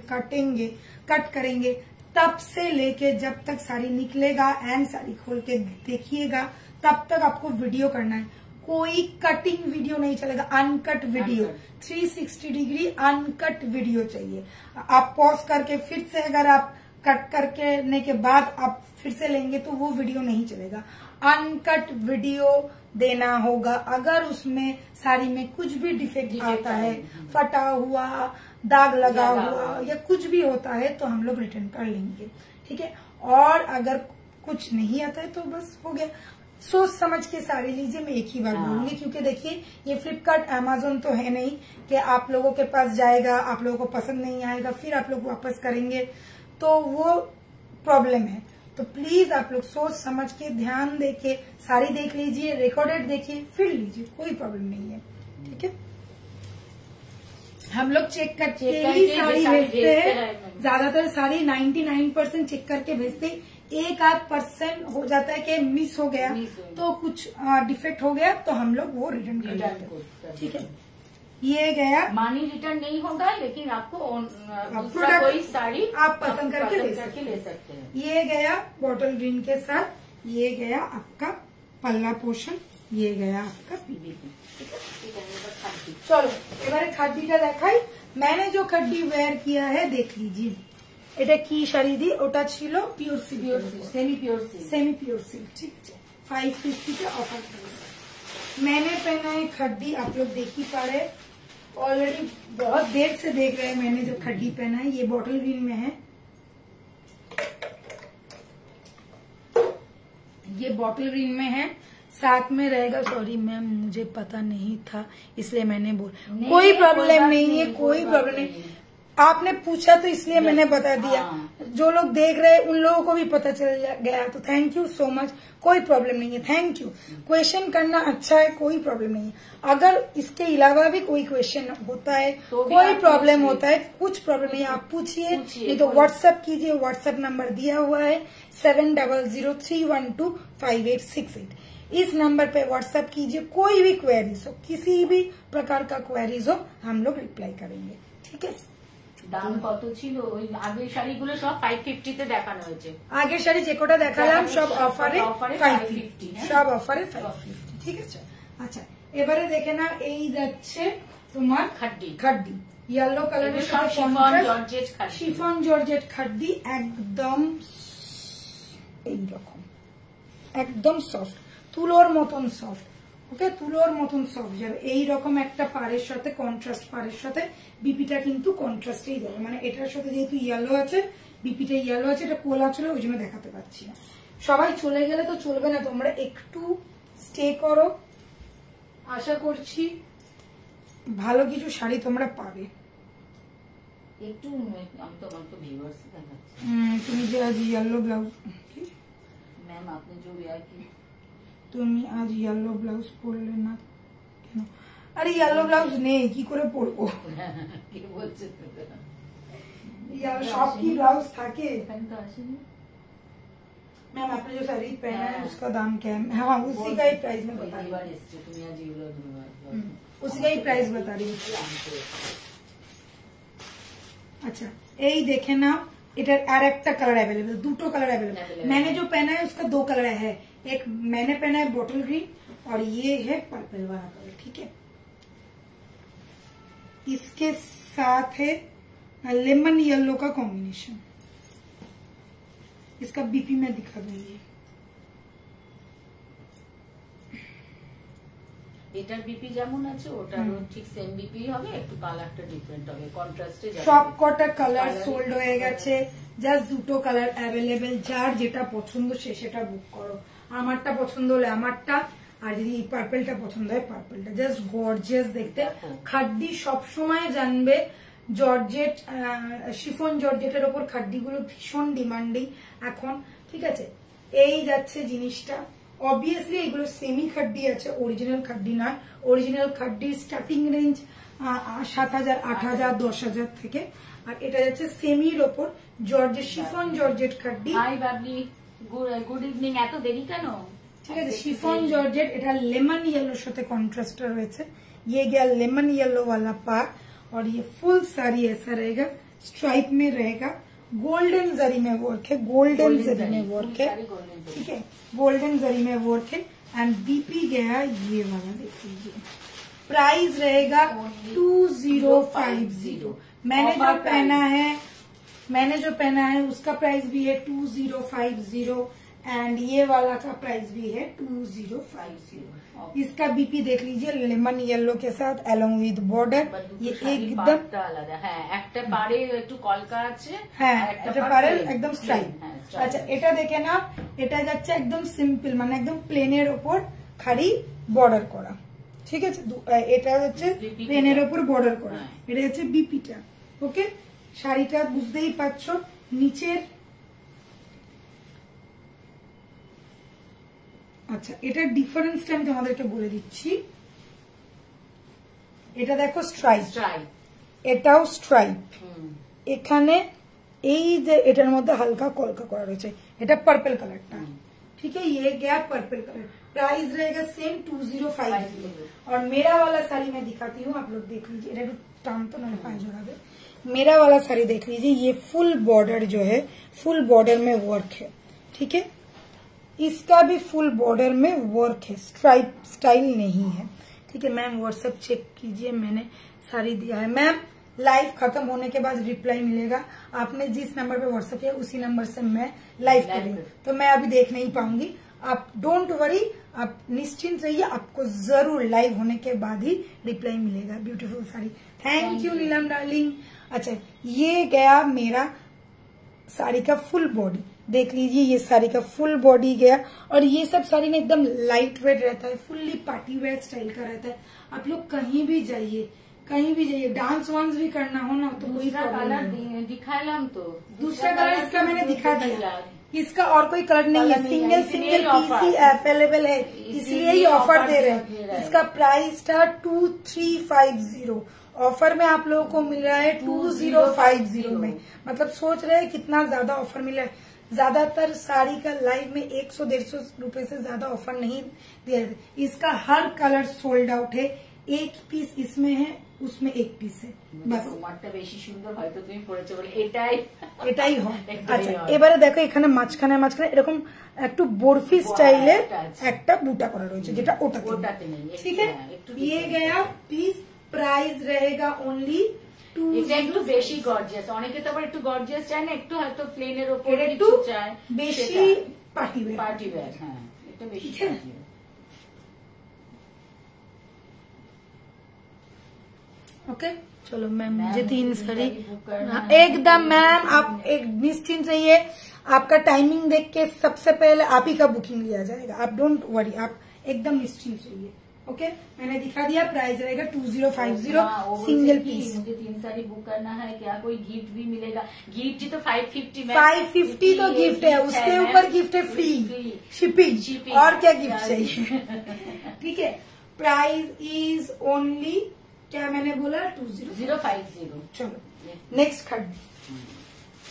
[SPEAKER 1] कट करेंगे, तब से लेके जब तक साड़ी निकलेगा एंड साड़ी खोल के देखिएगा, तब तक आपको वीडियो करना है। कोई कटिंग वीडियो नहीं चलेगा, uncut video, 360 degree uncut video चाहिए। आप पॉज करके फिर से अगर आप कट करके के बाद आप फिर से लेंगे तो वो वीडियो नहीं चलेगा। अनकट वीडियो देना होगा। अगर उसमें साड़ी में कुछ भी डिफेक्ट आता है, फटा हुआ, दाग लगा हुआ या कुछ भी होता है, तो हम लोग रिटर्न कर लेंगे, ठीक है। और अगर कुछ नहीं आता है तो बस हो गया। सोच समझ के साड़ी लीजिए, मैं एक ही बार बोलूंगी, क्योंकि देखिए ये फ्लिपकार्ट अमेजोन तो है नहीं कि आप लोगों के पास जाएगा, आप लोगों को पसंद नहीं आएगा, फिर आप लोग वापस करेंगे, तो वो प्रॉब्लम है। तो प्लीज आप लोग सोच समझ के ध्यान देके साड़ी देख लीजिए, रिकॉर्डेड देखिए, फिर लीजिए, कोई प्रॉब्लम नहीं है, ठीक है। हम लोग चेक करके ही साड़ी भेजते हैं। ज्यादातर साड़ी 99% चेक करके भेजते हैं। 1-8% हो जाता है कि मिस हो गया, तो कुछ डिफेक्ट हो गया तो हम लोग वो रिटर्न कर देते हैं, ठीक है। ये गया,
[SPEAKER 2] मानी रिटर्न नहीं होगा, लेकिन आपको दूसरा कोई साड़ी
[SPEAKER 1] आप पसंद करके ले सकते हैं। ये गया बॉटल ग्रीन के साथ, ये गया आपका पल्ला पोर्शन, ये गया आपका पीवीपी, ठीक है। चलो এবারে খাড্ডিটা দেখাই। मैंने जो खड्डी वेयर किया है देख लीजिए। এটা কি শাড়ি দি, ওটা ছিল pure silk, semi pure silk, ठीक है। 550 के ऑफर प्राइस। मैंने पहना है खड्डी, आप लोग देख ही पा रहे, ऑलरेडी बहुत देर से देख रहे हैं। मैंने जो खड्डी पहना है ये बॉटल ग्रीन में है, ये बॉटल ग्रीन में है, साथ में रहेगा। सॉरी मैम, मुझे पता नहीं था इसलिए मैंने कोई प्रॉब्लम नहीं है, कोई प्रॉब्लम नहीं। आपने पूछा तो इसलिए मैंने बता दिया। जो लोग देख रहे हैं उन लोगों को भी पता चल गया, तो थैंक यू सो मच। कोई प्रॉब्लम नहीं है, थैंक यू। क्वेश्चन करना अच्छा है, कोई प्रॉब्लम नहीं है। अगर इसके अलावा भी कोई क्वेश्चन होता है, तो कोई प्रॉब्लम होता है, कुछ प्रॉब्लम नहीं है, आप पूछिए, नहीं तो व्हाट्सएप कीजिए। व्हाट्सएप नंबर दिया हुआ है 7003125868। इस नंबर पे व्हाट्सएप कीजिए, कोई भी क्वेरीज हो, किसी भी प्रकार का क्वेरीज हो, हम लोग रिप्लाई करेंगे, ठीक है।
[SPEAKER 2] দাম কত ছিল? ওই আগের শাড়িগুলো সব 550 তে দেখানো হয়েছে।
[SPEAKER 1] আগের শাড়ি যে কোটা দেখালাম সব অফারে 550, সব অফারে 550, ঠিক আছে। আচ্ছা এবারে দেখে না, এই যাচ্ছে তোমার খাড্ডি येलो কালারের সাথে শিফন জর্জেট খাড্ডি, একদম এইরকম একদম সফট, তুলোর মতন সফট। ওকে, তুলোর মতন সফট যাবে এইরকম একটা পাড়ের সাথে, কন্ট্রাস্ট পাড়ের সাথে বিপিটা কিন্তু কন্ট্রাস্টেই যাবে। মানে এটার সাথে যেহেতু ইয়েলো আছে, বিপিটা ইয়েলো আছে, এটা কোলা ছিল ওই জন্য দেখাতে পাচ্ছি না। সবাই চলে গেলে তো চলবে না, তোমরা একটু স্টে করো, আশা করছি ভালো কিছু শাড়ি তোমরা পাবে।
[SPEAKER 2] একটু আমি তোমার তো ভিউয়ার্স দেখাচ্ছি।
[SPEAKER 1] তুমি যে আজ ইয়েলো ব্লাউজ,
[SPEAKER 2] ম্যাম আপনি जो यार की
[SPEAKER 1] তুমি আজ ইয়েলো ব্লাউজ পরলে না কেন? আরে ইয়েলো ব্লাউজ নেই, কি করে পরবো?
[SPEAKER 2] কি বলছেন?
[SPEAKER 1] সব কি ব্লাউজ থাকে?
[SPEAKER 2] এখানে তো আসেনি।
[SPEAKER 1] मैम आपने जो साड़ी पहना है उसका दाम क्या है? हाँ उसी का ही प्राइस में बता रही हूँ, उसी का ही प्राइस बता रही हूँ। अच्छा यही देखे ना, इधर আর একটা কালার अवेलेबल, দুটো কালার अवेलेबल। मैंने जो पहना है उसका दो कलर है, एक मैंने पहना है बॉटल ग्रीन और ये है पर्पल वाला कलर। ठीक है, इसके साथ है लेमन येलो का कॉम्बिनेशन। इसका बीपी मैं दिखा दूंगी।
[SPEAKER 2] এটার বিপি যেমন আছে ওটারও ঠিক সেম বিপি হবে, একটু কালারটা ডিফারেন্ট হবে, কন্ট্রাস্টে যাবে।
[SPEAKER 1] সব কটা কালার সোল্ড হয়ে গেছে, জাস্ট দুটো কালার অ্যাভেলেবেল। যার যেটা পছন্দ সে সেটা বুক করো। আমারটা পছন্দ হলে আমারটা, আর যদি পার্পলটা পছন্দ হয় পার্পলটা। জাস্ট গর্জিয়াস দেখতে। খাড্ডি সবসময় জানবে, জর্জেট শিফন জর্জেটের ওপর খাড্ডিগুলো ভীষণ ডিমান্ডিং এখন। ঠিক আছে, এই যাচ্ছে জিনিসটা। অবভিয়াসলি এগুলো সেমি খাড্ডি আছে, অরিজিনাল খাড্ডি নয়। অরিজিনাল খাড্ডির স্টার্টিং রেঞ্জ 7,000, 8,000, 10,000 থেকে। আর এটা যাচ্ছে সেমির ওপর জর্জেট, শিফন জর্জেট খাড্ডি।
[SPEAKER 2] Hi Babli, good evening. এত দেরি কেন?
[SPEAKER 1] ঠিক আছে, शिफॉन जॉर्जेट, এটা लेमन येलो সাথে কন্ট্রাস্ট রয়েছে। ये गया लेमन येलो वाला पार्ट और ये फुल साड़ी ऐसा रहेगा, स्ट्राइप में रहेगा, गोल्डन जरी में वर्क है, गोल्डन जरी में वर्क है। ठीक है, गोल्डन जरी में वर्क है। एंड बीपी गया ये वाला, देख लीजिए। प्राइस रहेगा 2050। मैंने जो पहना है उसका प्राइस भी है 2050 एंड ये वाला का प्राइस भी है 2050। इसका बीपी देख लीजिए, लेमन येलो के साथ अलोंग विद बॉर्डर। ये एकदम
[SPEAKER 2] আলাদা। হ্যাঁ, একটা পাড়ে একটু কলকা আছে,
[SPEAKER 1] হ্যাঁ এটা পাড়ে একদম স্ট্রাইপ। আচ্ছা এটা দেখে না, এটা যাচ্ছে একদম সিম্পল, মানে একদম প্লেনের ওপর খাড়ি বর্ডার করা। ঠিক আছে, এটা হচ্ছে প্লেনের ওপর বর্ডার করা, এটা হচ্ছে বিপিটা। ওকে, শাড়িটা বুঝতেই পারছো নিচের। আচ্ছা এটার ডিফারেন্সটা আমি তোমাদেরকে বলে দিচ্ছি। এটা দেখো স্ট্রাইপ, এটাও স্ট্রাইপ। এখানে এই যে এটার মধ্যে হালকা কলকা করা রয়েছে, এটা পার্পল কালারটা। ठीक है, ये गया पर्पल कलर। प्राइस रहेगा सेम 2050। और मेरा वाला साड़ी मैं दिखाती हूँ, आप लोग देख लीजिए। এটা একটু টান তো না পায়ে জড়াবে। मेरा वाला साड़ी देख लीजिए, ये फुल बॉर्डर जो है, फुल बॉर्डर में वर्क है। ठीक है, इसका भी फुल बॉर्डर में वर्क है, स्ट्राइप स्टाइल नहीं है। ठीक है मैम, व्हाट्सएप चेक कीजिए, मैंने साड़ी दिया है। मैम लाइव खत्म होने के बाद रिप्लाई मिलेगा। आपने जिस नंबर पे व्हाट्सएप किया उसी नंबर से मैं लाइव करूंगी, तो मैं अभी देख नहीं पाऊंगी। आप डोंट वरी, आप निश्चिंत रहिए, आपको जरूर लाइव होने के बाद ही रिप्लाई मिलेगा। Beautiful sari, thank you Neelam darling. अच्छा ये गया मेरा साड़ी का फुल बॉडी, देख लीजिए ये साड़ी का फुल बॉडी गया। और ये सब साड़ी ना एकदम लाइट वेट रहता है, फुल्ली पार्टी वेयर स्टाइल का रहता है। आप लोग कहीं भी जाइए, डांस वांस भी करना हो ना तो कोई
[SPEAKER 2] कलर दिखालाम तो
[SPEAKER 1] दूसरा कलर इसका मैंने दिखा दिया। इसका और कोई कलर नहीं है, सिंगल पीस अवेलेबल है, इसलिए ही ऑफर दे रहे हैं। इसका प्राइस था 2350, ऑफर में आप लोगों को मिल रहा है 2050 में। मतलब सोच रहे हैं कितना ज्यादा ऑफर मिला है। ज्यादातर साड़ी का लाइव में 100-150 रुपए से ज्यादा ऑफर नहीं दिया जाता। इसका हर कलर सोल्ड आउट है, एक पीस इसमें है, उसमें एक पीस है बस।
[SPEAKER 2] বেশি সুন্দর হয়তো তুমি পড়েছো বলে এটাই
[SPEAKER 1] হয়। আচ্ছা এবারে দেখো এখানে মাঝখানে এরকম একটু বরফি স্টাইলের একটা বুটা করা রয়েছে, যেটা ওটাতে নেই। ঠিক আছে, ये गया पीस। प्राइस रहेगा ओनली
[SPEAKER 2] একটু বেশি গর্জিয়াস। অনেকে তো আবার একটু গর্জিয়াস চায় না, একটু হয়তো প্লেনের ওপরে একটু চায়,
[SPEAKER 1] বেশি पार्टी वेयर।
[SPEAKER 2] हाँ এটা বেশি পার্টি वेयर।
[SPEAKER 1] ओके चलो मैम, मुझे 3 साड़ी एकदम मैम आप एक निश्चिंत रहिए, आपका टाइमिंग देख के सबसे पहले आप ही का बुकिंग लिया जाएगा, आप डोंट वरी, आप एकदम निश्चिंत रहिए। ओके मैंने दिखा दिया, प्राइस रहेगा 2050 सिंगल पीस।
[SPEAKER 2] मुझे 3 साड़ी बुक करना है, क्या कोई गिफ्ट भी मिलेगा? गिफ्ट तो 550
[SPEAKER 1] तो गिफ्ट है, उसके ऊपर गिफ्ट है फ्री शिपिंग, और क्या गिफ्ट चाहिए? ठीक है, प्राइस इज ओनली क्या मैंने बोला 2050। चलो नेक्स्ट खड्डी,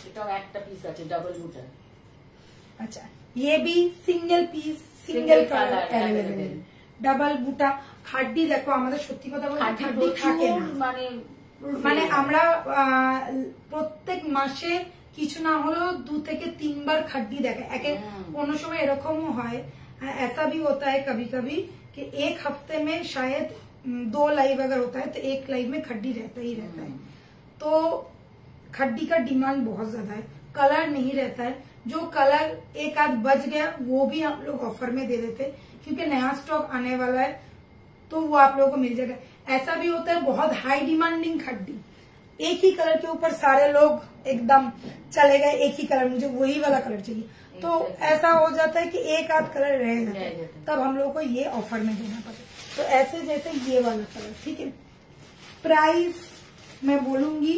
[SPEAKER 2] এটাও একটা পিস আছে ডাবল বুটার।
[SPEAKER 1] अच्छा ये भी single piece single colour available, double বুটা খাড্ডি। দেখো আমাদের সত্যি কথা বলতে খাড্ডি থাকে না, মানে আমরা প্রত্যেক মাসে কিছু না হলেও 2 থেকে 3 बार खड्डी देखे। কোনো সময় এরকমও হয়, ऐसा भी होता है कभी कभी कि एक हफ्ते में शायद 2 लाइव अगर होता है तो 1 लाइव में खड्डी रहता ही रहता है। तो खड्डी का डिमांड बहुत ज्यादा है, कलर नहीं रहता है। जो कलर एक आध बच गया वो भी हम लोग ऑफर में दे देते, क्योंकि नया स्टॉक आने वाला है तो वो आप लोगों को मिल जाएगा। ऐसा भी होता है बहुत हाई डिमांडिंग खड्डी, एक ही कलर के ऊपर सारे लोग एकदम चले गए, एक ही कलर मुझे वही वाला कलर चाहिए, तो ऐसा हो जाता है कि एक आध कलर रह जाता है, तब हम लोग को ये ऑफर में देना पड़ता है। तो ऐसे जैसे ये वाला कलर, ठीक है। प्राइस मैं बोलूंगी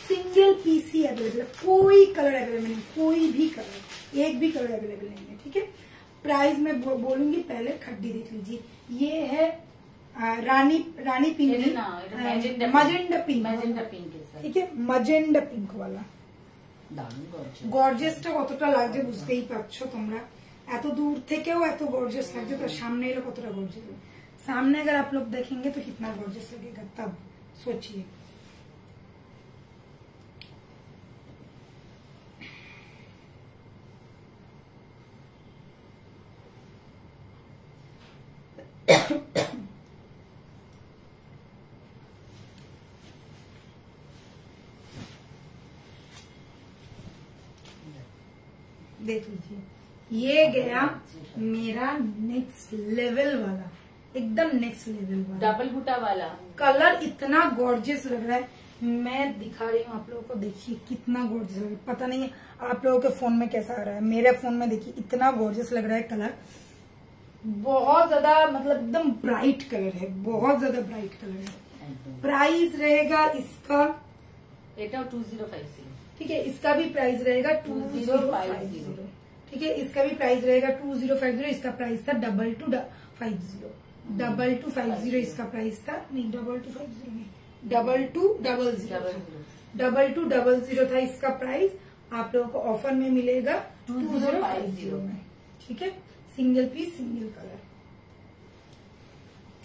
[SPEAKER 1] सिंगल पीस ही अवेलेबल है, कोई कलर अवेलेबल नहीं, कोई भी कलर, एक भी कलर अवेलेबल नहीं है, ठीक है। प्राइस में बोलूंगी, पहले खड्डी देख लीजिए, ये है रानी पिंक, मजेंडा पिंक, ठीक है, मजेंडा पिंक वाला। গর্জিয়াসটা কতটা লাগছে বুঝতেই পারছো তোমরা, এত দূর থেকেও এত গর্জিয়াস লাগছে, তো সামনে এলে কতটা গর্জিয়াস, सामने अगर आप लोग देखेंगे तो कितना गॉर्जियस लगेगा, तब सोचिए। देख लीजिए, ये गया मेरा नेक्स्ट लेवल वाला, एकदम नेक्स्ट लेवल वाला
[SPEAKER 2] डबल बूटा वाला।
[SPEAKER 1] कलर इतना गॉर्जियस लग रहा है, मैं दिखा रही हूँ आप लोगों को, देखिए कितना गॉर्जियस लग रहा है। पता नहीं आप लोगों के फोन में कैसा आ रहा है, मेरे फोन में देखिए इतना गॉर्जियस लग रहा है कलर, बहुत ज्यादा, मतलब एकदम ब्राइट कलर है, बहुत ज्यादा ब्राइट कलर है। प्राइस रहेगा इसका
[SPEAKER 2] 2050,
[SPEAKER 1] ठीक है, इसका भी प्राइस रहेगा 2050, ठीक है, इसका भी प्राइस रहेगा 2050। इसका प्राइस था 2250, 2250 इसका प्राइस था, नहीं 2250 नहीं, 2200 था इसका प्राइस। आप लोगों को ऑफर में मिलेगा 2050 में, ठीक है, सिंगल पीस सिंगल कलर।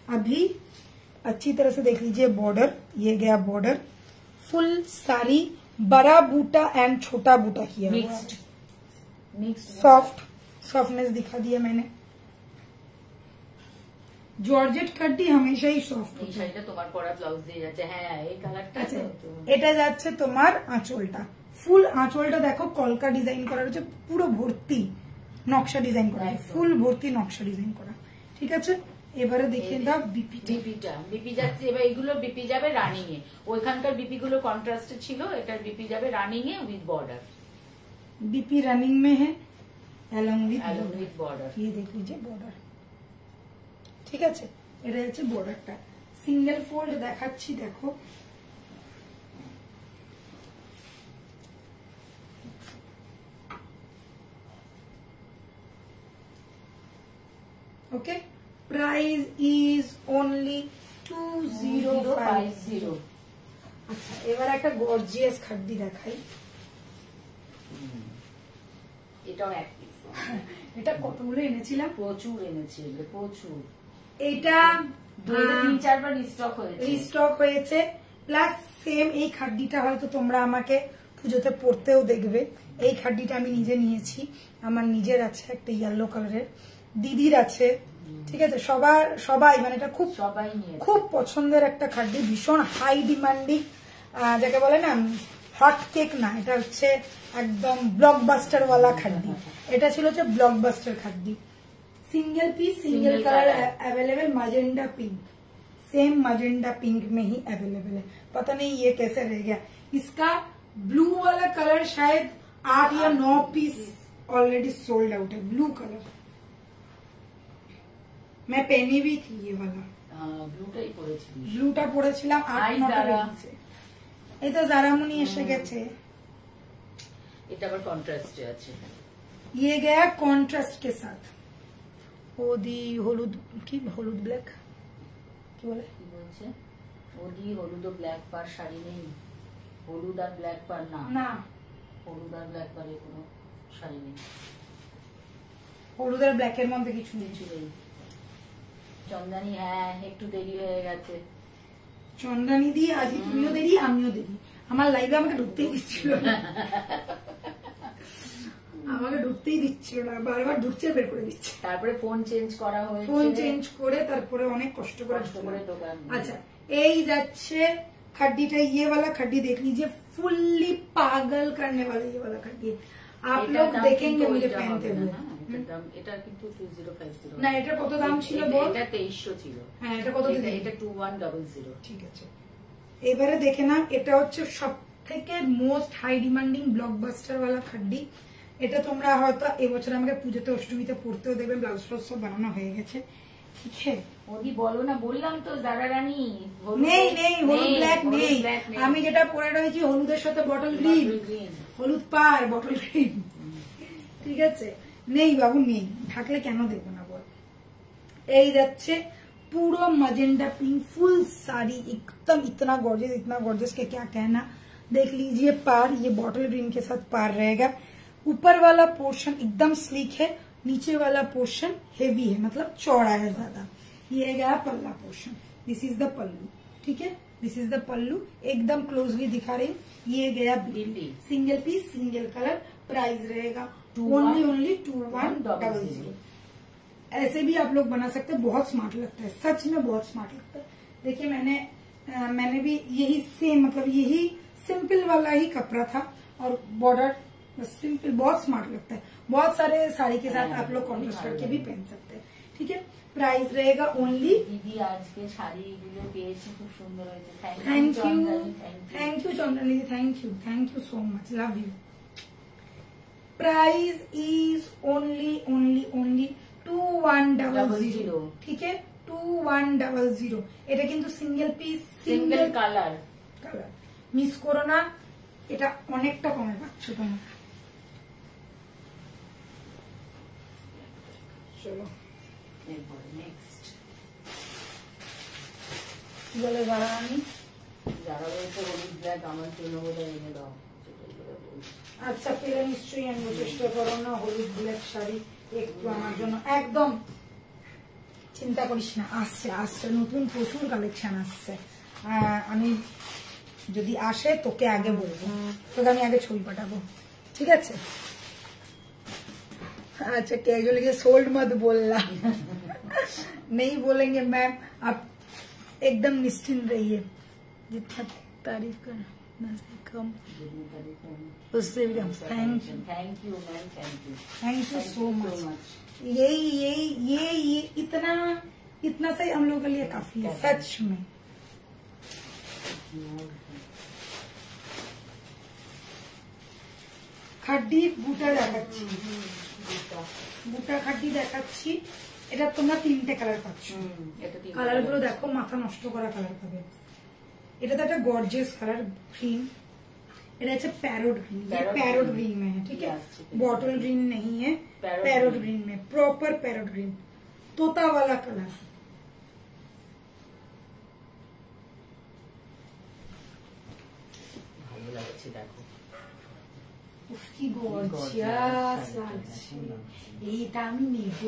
[SPEAKER 1] अभी अच्छी तरह से देख लीजिए बॉर्डर, ये गया बॉर्डर, फुल सारी बड़ा बूटा एंड छोटा बूटा किया, मिक्स्ड सॉफ्टनेस दिखा दिया मैंने। জর্জেট কাটটি हमेशाই সফট,
[SPEAKER 2] এই শাড়িটা তোমার পরা ব্লাউজ দিয়ে যাচ্ছে। হ্যাঁ এই কালারটা,
[SPEAKER 1] এটা যাচ্ছে তোমার আঁচলটা, ফুল আঁচলটা দেখো কলকা ডিজাইন করা রয়েছে, পুরো ভর্তি নকশা ডিজাইন করা, ফুল ভর্তি নকশা ডিজাইন করা, ঠিক আছে। এবারে দেখিয়ে দাও
[SPEAKER 2] বিপি যাচ্ছে, এবার এগুলো বিপি যাবে রানিং এ, ওইখানকার বিপি গুলো কন্ট্রাস্টে ছিল, এটার বিপি যাবে running A with border.
[SPEAKER 1] BP running में है along with
[SPEAKER 2] border,
[SPEAKER 1] ये देख लीजिए बॉर्डर, ঠিক আছে। এটা হচ্ছে বর্ডারটা, সিঙ্গেল ফোল্ড দেখাচ্ছি, দেখো ओके। Price is only 2050। আচ্ছা এবার একটা গর্জিয়াস খাড্ডি দেখাই,
[SPEAKER 2] এটাও এক পিস,
[SPEAKER 1] এটা কতগুলো এনেছিলাম,
[SPEAKER 2] প্রচুর এনেছি, প্রচুর।
[SPEAKER 1] এটা
[SPEAKER 2] 3-4 বার রিস্টক হয়েছে,
[SPEAKER 1] প্লাস সেম এই খাড্ডিটা হয়তো তোমরা আমাকে পুজোতে পরতেও দেখবে। এই খাড্ডিটা আমি নিজে নিয়েছি, আমার নিজের আছে একটা ইয়েলো কালারের, দিদির আছে, ঠিক আছে, সবাই মানে এটা খুব পছন্দের একটা খাড্ডি, ভীষণ হাই ডিমান্ডিং, যাকে বলে না হট কেক না, এটা হচ্ছে একদম ব্লকবাস্টার वाला খাড্ডি। এটা ছিল হচ্ছে ব্লকবাস্টার খাড্ডি। Single piece single colour available, magenta pink, same magenta pink में ही अवेलेबल है। पता नहीं ये कैसे रह गया। इसका ब्लू वाला कलर शायद 8 या 9 पीस ऑलरेडी सोल्ड आउट है। ब्लू कलर मैं पहनी भी थी ये वाला, ব্লুটা পরেছিলাম 8-9টা রেঞ্জে। এই তো জারামনি এসে গেছে।
[SPEAKER 2] এটা আবার কন্ট্রাস্টে আছে।
[SPEAKER 1] ये गया कॉन्ट्रास्ट के साथ। ওদি হলুদ, কি হলুদ ব্ল্যাক কি বলে,
[SPEAKER 2] কি বলছে? ওদি হলুদ ও ব্ল্যাক পার শাড়ি নেই। হলুদ আর ব্ল্যাক পার না,
[SPEAKER 1] না
[SPEAKER 2] হলুদ আর ব্ল্যাক পারে কোনো শাড়ি নেই।
[SPEAKER 1] হলুদ আর ব্ল্যাকের মধ্যে কিছু নেই।
[SPEAKER 2] চন্দানি হ্যাঁ একটু দেরি হয়ে গেছে।
[SPEAKER 1] চন্দানি দি আজ তুমিও দেরি আমিও দেরি। আমার লাইভে আমাকে ঢুকতেই দিচ্ছিল না, আমাকে ঢুকতেই দিচ্ছিল না, বারবার ঢুকছে বের করে দিচ্ছে।
[SPEAKER 2] তারপরে ফোন চেঞ্জ করা হয়েছে,
[SPEAKER 1] ফোন চেঞ্জ করে তারপরে অনেক কষ্ট করে
[SPEAKER 2] দোকান।
[SPEAKER 1] अच्छा এই যাচ্ছে खड्डीটা, ये वाला खड्डी देख लीजिए, फुल्ली पागल करने वाला ये वाला खड्डी। आप लोग देखेंगे मुझे पहनते हुए।
[SPEAKER 2] এটা কিন্তু 2050
[SPEAKER 1] না, এটা কত দাম ছিল বল?
[SPEAKER 2] এটা 2300 ছিল।
[SPEAKER 1] হ্যাঁ, এটা কত দিন?
[SPEAKER 2] এটা 2100।
[SPEAKER 1] ঠিক আছে, এবারে দেখে না, এটা হচ্ছে সবথেকে মোস্ট হাই ডিমান্ডিং ব্লকবাস্টার वाला खड्डी। এটা তোমরা হয়তো এবছর আমাকে পুজোতে অষ্টমীতে পড়তেও দেবে, ব্লাউজ ফ্লাউজ সব বানানো হয়ে গেছে। ঠিক আছে,
[SPEAKER 2] ওদি বলো না, বললাম তো জারা রানী
[SPEAKER 1] নেই নেই হলুদ ব্ল্যাক নেই। আমি যেটা পরে রয়েছি হলুদের সাথে বটল গ্রিন, হলুদ পার বটল গ্রিন। ঠিক আছে, নেই বাবু নেই, থাকলে কেন দেবো না বল। এই যাচ্ছে पूरा मजेंडा पिंक फुल साड़ी, एकदम इतना गॉर्जियस के क्या कहना। देख लीजिए पार, ये बॉटल ग्रीन के साथ पार रहेगा। ऊपर वाला पोर्शन एकदम स्लीक है, नीचे वाला पोर्शन हेवी है, मतलब चौड़ा है ज्यादा। ये गया पल्ला पोर्शन, दिस इज द पल्लू। ठीक है, दिस इज द पल्लू, एकदम क्लोजली दिखा रही। ये गया single piece single colour. Price रहेगा ओनली 2100। ऐसे भी आप लोग बना सकते हैं, बहुत स्मार्ट लगता है, सच में बहुत स्मार्ट लगता है। देखिए मैंने भी यही सेम, मतलब यही सिंपल वाला ही कपड़ा था और बॉर्डर सिंपल, बहुत स्मार्ट लगता है। बहुत सारे साड़ी के साथ आप लोग कॉन्ट्रास्ट करके भी पहन सकते हैं। ठीक है, प्राइस रहेगा ओनली।
[SPEAKER 2] दीदी आज के শাড়িগুলো পেয়েছি, খুব সুন্দর হয়েছে।
[SPEAKER 1] Thank you Chandrani, thank you so much, love you. Price is only 2100। ठीक है, 2100। এটা কিন্তু single piece single
[SPEAKER 2] colour
[SPEAKER 1] miss করো না, এটা অনেকটা কমে পাচ্ছ তোমরা। চলো
[SPEAKER 2] নেক্সট
[SPEAKER 1] বলে যারা আমি
[SPEAKER 2] যারা বলছে হলুদ ব্ল্যাক আমার জন্য বলে এনে দাও।
[SPEAKER 1] আচ্ছা, পেলে নিশ্চয়ই আনবো, চেষ্টা করো না। হলুদ ব্ল্যাক শাড়ি একটু আমার জন্য, একদম চিন্তা করিস না, আসছে নতুন প্রচুর কালেকশন আসছে। আমি যদি আসে তোকে আগে বলবো, তোকে আমি আগে ছবি পাঠাবো। ঠিক আছে, अच्छा कैजुअली के सोल्ड मत बोलना नहीं बोलेंगे मैम, आप एकदम निश्चिंत रहिए। जितना तारीफ कर कम उससे भी कम। Thank you
[SPEAKER 2] ma'am,
[SPEAKER 1] thank you so much. ये इतना सही हम लोगों के लिए काफी है, सच में। খাড্ডি বুটা দেখাচ্ছি, বুটা খাড্ডি দেখাচ্ছি। এটা তোমরা 3টে কালার পাচ্ছ। কালার গুলো দেখো, মাথা নষ্ট করা কালার পাবে। এটা তো একটা গর্জিয়াস কালার ग्रीन। এটা হচ্ছে पैरोट ग्रीन, ये पैरोट ग्रीन में है। ठीक है, बॉटल ग्रीन नहीं है, पैरोट ग्रीन में, प्रॉपर पैरोट ग्रीन, तोता वाला कलर।
[SPEAKER 2] ভালো লাগছে দেখো,
[SPEAKER 1] उसकी গর্জিয়াস লাগছে। এইটা আমি নেব,